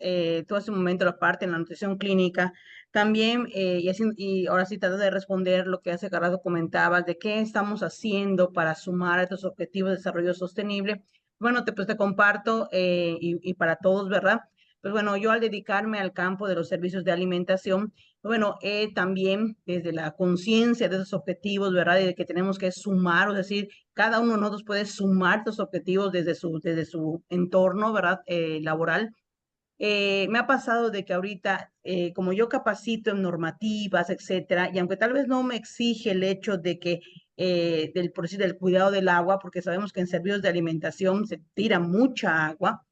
tú hace un momento la parte en la nutrición clínica, también, y ahora sí trato de responder lo que hace rato comentabas, de qué estamos haciendo para sumar a estos objetivos de desarrollo sostenible. Bueno, pues te comparto, y para todos, ¿verdad? Pues bueno, yo al dedicarme al campo de los servicios de alimentación, bueno, también desde la conciencia de esos objetivos, ¿verdad? Y de que tenemos que sumar, es decir, cada uno de nosotros puede sumar sus objetivos desde su entorno, ¿verdad? Laboral. Me ha pasado de que ahorita, como yo capacito en normativas, etcétera, y aunque tal vez no me exige el hecho de que por decir, del cuidado del agua, porque sabemos que en servicios de alimentación se tira mucha agua,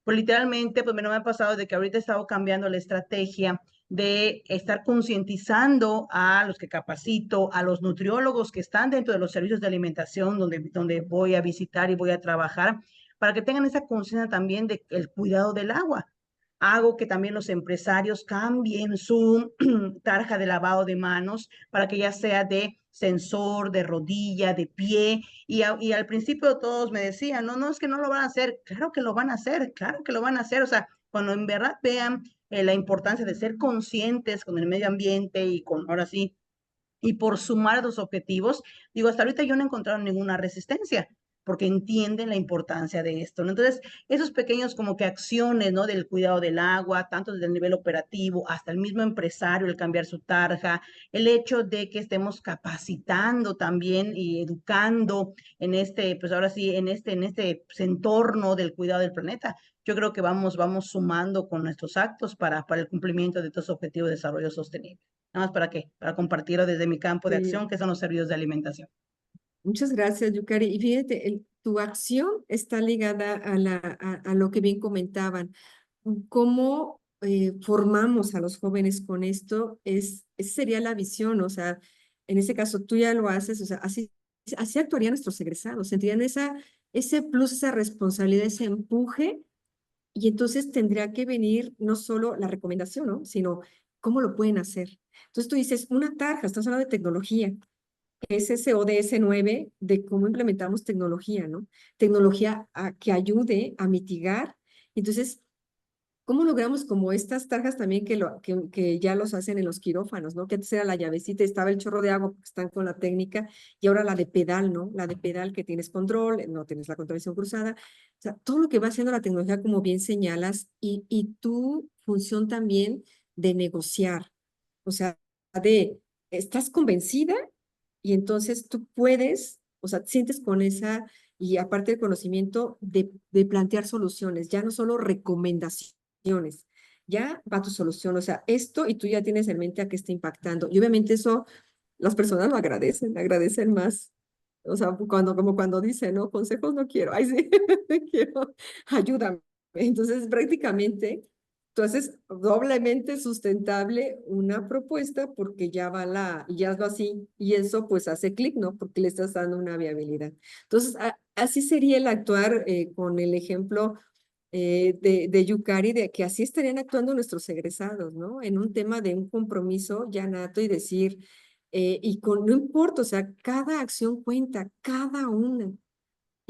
pues literalmente, pues no me ha pasado de que ahorita he estado cambiando la estrategia de estar concientizando a los que capacito, a los nutriólogos que están dentro de los servicios de alimentación donde voy a visitar y voy a trabajar, para que tengan esa conciencia también de el cuidado del agua. Hago que también los empresarios cambien su tarja de lavado de manos para que ya sea de sensor, de rodilla, de pie, y al principio todos me decían, no, no, es que no lo van a hacer. Claro que lo van a hacer, claro que lo van a hacer. O sea, cuando en verdad vean la importancia de ser conscientes con el medio ambiente y con, ahora sí, y por sumar los objetivos, digo, hasta ahorita yo no he encontrado ninguna resistencia porque entienden la importancia de esto, ¿no? Entonces, esos pequeños como que acciones, ¿no? Del cuidado del agua, tanto desde el nivel operativo hasta el mismo empresario, el cambiar su tarja, el hecho de que estemos capacitando también y educando en pues ahora sí, en este pues, entorno del cuidado del planeta. Yo creo que vamos sumando con nuestros actos para el cumplimiento de estos objetivos de desarrollo sostenible. Nada más para qué, para compartirlo desde mi campo de Sí. acción, que son los servicios de alimentación. Muchas gracias, Yukari. Y fíjate, tu acción está ligada a lo que bien comentaban. ¿Cómo formamos a los jóvenes con esto? Esa sería la visión, o sea, en ese caso tú ya lo haces, o sea, así actuarían nuestros egresados, sentirían ese plus, esa responsabilidad, ese empuje, y entonces tendría que venir no solo la recomendación, ¿no? Sino cómo lo pueden hacer. Entonces tú dices, una tarja, estás hablando de tecnología, es ese ODS 9 de cómo implementamos tecnología, ¿no? Tecnología que ayude a mitigar. Entonces, ¿cómo logramos como estas tarjas también que ya los hacen en los quirófanos, ¿no? Que antes era la llavecita, estaba el chorro de agua porque están con la técnica, y ahora la de pedal, ¿no? La de pedal que tienes control, no tienes la controlación cruzada. O sea, todo lo que va haciendo la tecnología, como bien señalas, y tu función también de negociar. O sea, estás convencida y entonces tú puedes, o sea, sientes con y aparte del conocimiento, de plantear soluciones, ya no solo recomendaciones, ya va tu solución, o sea, esto y tú ya tienes en mente a qué está impactando. Y obviamente eso las personas lo agradecen más. O sea, como cuando dicen, no, consejos no quiero, ay sí, quiero, ayúdame. Entonces, prácticamente, tú haces doblemente sustentable una propuesta porque ya es así, y eso pues hace clic, ¿no? Porque le estás dando una viabilidad. Entonces, así sería el actuar con el ejemplo de Yukari, de que así estarían actuando nuestros egresados, ¿no? En un tema de un compromiso ya nato y decir, no importa, o sea, cada acción cuenta, cada una.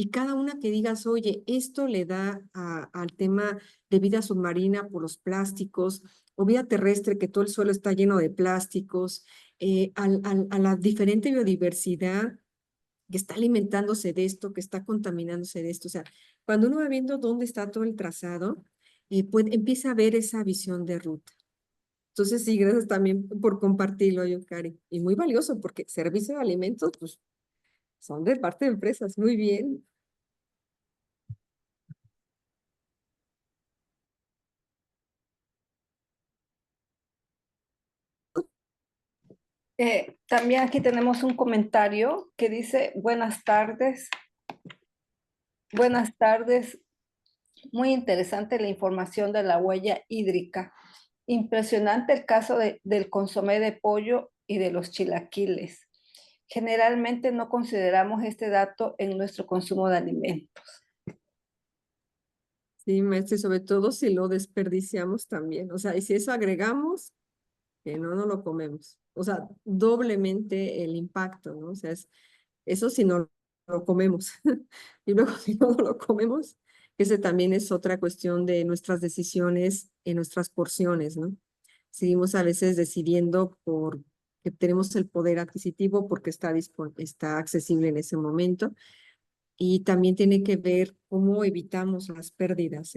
Y cada una que digas, oye, esto le da al tema de vida submarina por los plásticos, o vida terrestre, que todo el suelo está lleno de plásticos, a la diferente biodiversidad que está alimentándose de esto, que está contaminándose de esto. O sea, cuando uno va viendo dónde está todo el trazado, pues empieza a ver esa visión de ruta. Entonces, sí, gracias también por compartirlo, Yukari. Y muy valioso, porque servicio de alimentos, pues, son de parte de empresas. Muy bien. También aquí tenemos un comentario que dice, buenas tardes. Buenas tardes. Muy interesante la información de la huella hídrica. Impresionante el caso del consomé de pollo y de los chilaquiles. Generalmente no consideramos este dato en nuestro consumo de alimentos. Sí, maestra, y sobre todo si lo desperdiciamos también. O sea, y si eso agregamos, que no lo comemos. O sea, doblemente el impacto, ¿no? O sea, eso si no lo comemos. Y luego si no lo comemos, ese también es otra cuestión de nuestras decisiones en nuestras porciones, ¿no? Seguimos a veces decidiendo por que tenemos el poder adquisitivo porque está accesible en ese momento. Y también tiene que ver cómo evitamos las pérdidas.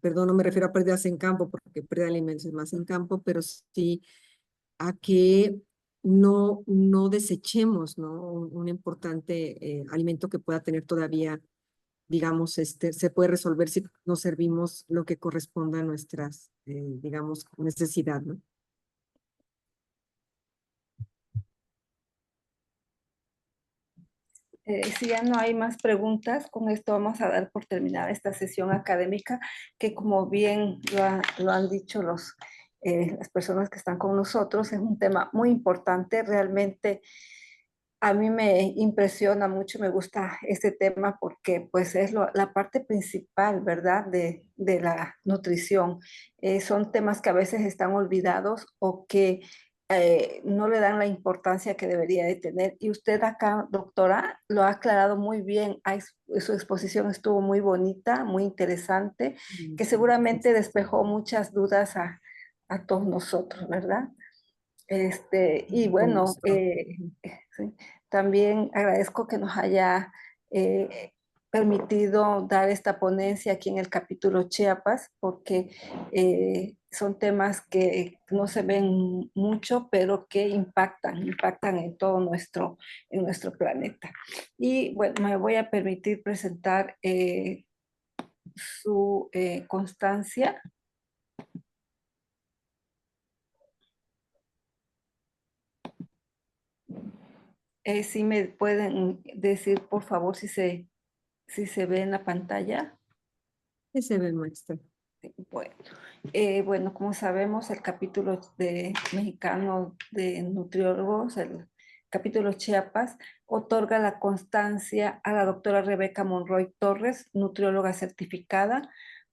Perdón, no me refiero a pérdidas en campo, porque pérdida de alimentos es más en campo, pero sí a que no desechemos, ¿no? Un importante alimento que pueda tener todavía, digamos, se puede resolver si nos servimos lo que corresponda a nuestras, digamos, necesidad, ¿no? Si ya no hay más preguntas, con esto vamos a dar por terminada esta sesión académica, que como bien lo han dicho las personas que están con nosotros, es un tema muy importante. Realmente a mí me impresiona mucho, me gusta este tema porque pues es la parte principal, ¿verdad? De la nutrición. Son temas que a veces están olvidados o que no le dan la importancia que debería de tener. Y usted acá, doctora, lo ha aclarado muy bien. Su exposición estuvo muy bonita, muy interesante, que seguramente despejó muchas dudas a todos nosotros, ¿verdad? Y Con bueno, gusto. sí, también agradezco que nos haya eh, permitido dar esta ponencia aquí en el capítulo Chiapas, porque son temas que no se ven mucho, pero que impactan en nuestro planeta. Y bueno, me voy a permitir presentar su constancia. Si me pueden decir, por favor, si se ve en la pantalla. ¿Qué se ve, maestra? Bueno, bueno, como sabemos, el capítulo de mexicano de nutriólogos, el capítulo Chiapas, otorga la constancia a la doctora Rebeca Monroy Torres, nutrióloga certificada,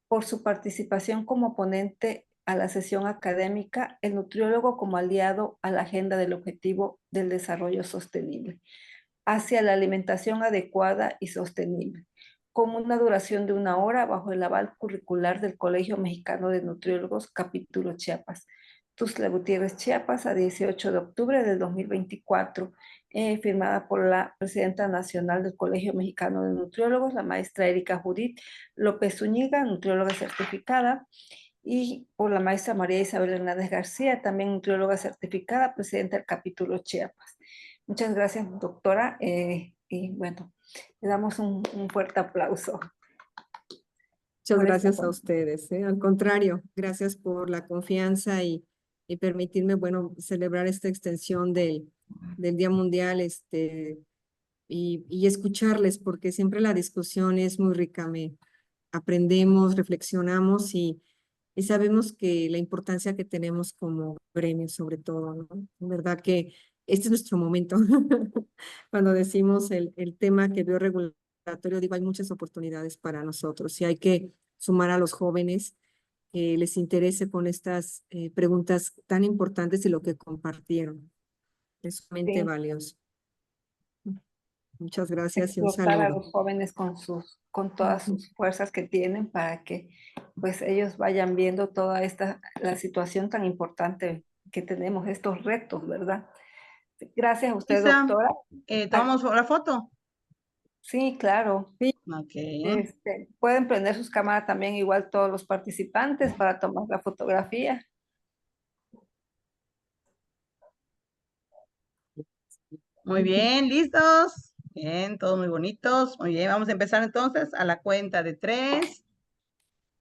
por su participación como ponente a la sesión académica, el nutriólogo como aliado a la agenda del objetivo del desarrollo sostenible hacia la alimentación adecuada y sostenible, con una duración de 1 hora bajo el aval curricular del Colegio Mexicano de Nutriólogos, capítulo Chiapas. Tuxtla Gutiérrez, Chiapas, a 18 de octubre del 2024, firmada por la presidenta nacional del Colegio Mexicano de Nutriólogos, la maestra Erika Judith López Zúñiga, nutrióloga certificada, y por la maestra María Isabel Hernández García, también nutrióloga certificada, presidenta del capítulo Chiapas. Muchas gracias, doctora. Y bueno, le damos un fuerte aplauso. Muchas Por esta gracias a ustedes. Al contrario, gracias por la confianza y y permitirme, bueno, celebrar esta extensión del Día Mundial, y escucharles, porque siempre la discusión es muy rica, aprendemos, reflexionamos y sabemos que la importancia que tenemos como gremio, sobre todo, ¿no? En verdad que este es nuestro momento. Cuando decimos el tema que bioregulatorio, digo, hay muchas oportunidades para nosotros y hay que sumar a los jóvenes que les interese con estas preguntas tan importantes y lo que compartieron. Es sumamente Sí, valioso. Muchas gracias y un explotar a saludo. los jóvenes con todas sus fuerzas que tienen para que pues ellos vayan viendo toda la situación tan importante que tenemos, estos retos, ¿verdad? Gracias a usted, Lisa, doctora. ¿tomamos la foto? Sí, claro. Ok. Pueden prender sus cámaras también, igual todos los participantes, para tomar la fotografía. Muy bien, ¿listos? Bien, todos muy bonitos. Muy bien, vamos a empezar entonces a la cuenta de 3.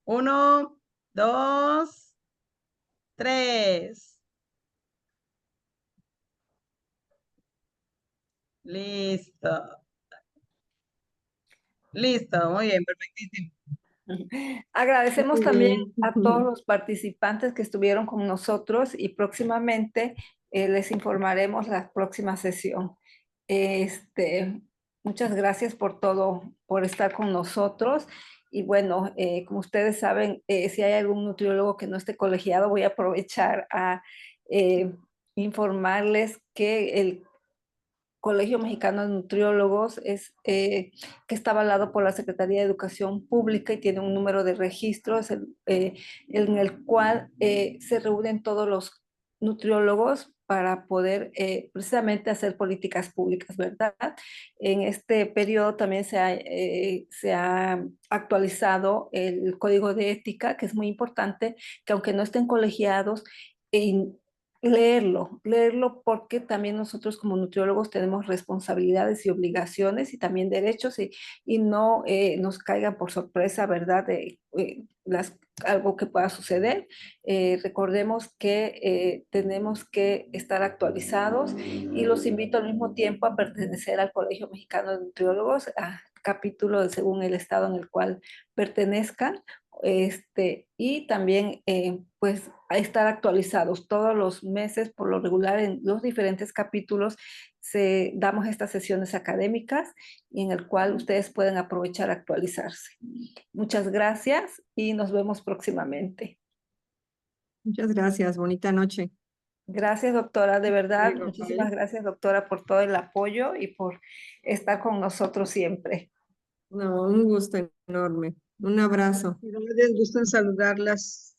1, 2, 3. Listo. Listo, muy bien, perfectísimo. Agradecemos Muy también bien. a todos los participantes que estuvieron con nosotros y próximamente les informaremos la próxima sesión. Muchas gracias por todo, por estar con nosotros. Y bueno, como ustedes saben, si hay algún nutriólogo que no esté colegiado, voy a aprovechar a eh, informarles que el Colegio Mexicano de Nutriólogos que está avalado por la Secretaría de Educación Pública y tiene un número de registros en el cual se reúnen todos los nutriólogos para poder precisamente hacer políticas públicas, ¿verdad? En este periodo también se ha actualizado el código de ética, que es muy importante, que aunque no estén colegiados, leerlo porque también nosotros como nutriólogos tenemos responsabilidades y obligaciones y también derechos y no nos caigan por sorpresa, ¿verdad? De algo que pueda suceder. Recordemos que tenemos que estar actualizados y los invito al mismo tiempo a pertenecer al Colegio Mexicano de Nutriólogos, a capítulo según el estado en el cual pertenezcan, y también pues a estar actualizados todos los meses. Por lo regular en los diferentes capítulos damos estas sesiones académicas y en el cual ustedes pueden aprovechar a actualizarse. Muchas gracias y nos vemos próximamente. Muchas gracias. Bonita noche. Gracias, doctora, de verdad. Luego, Muchísimas bye. gracias, doctora, por todo el apoyo y por estar con nosotros siempre. No, un gusto enorme. Un abrazo. Gracias, gusto en saludarlas.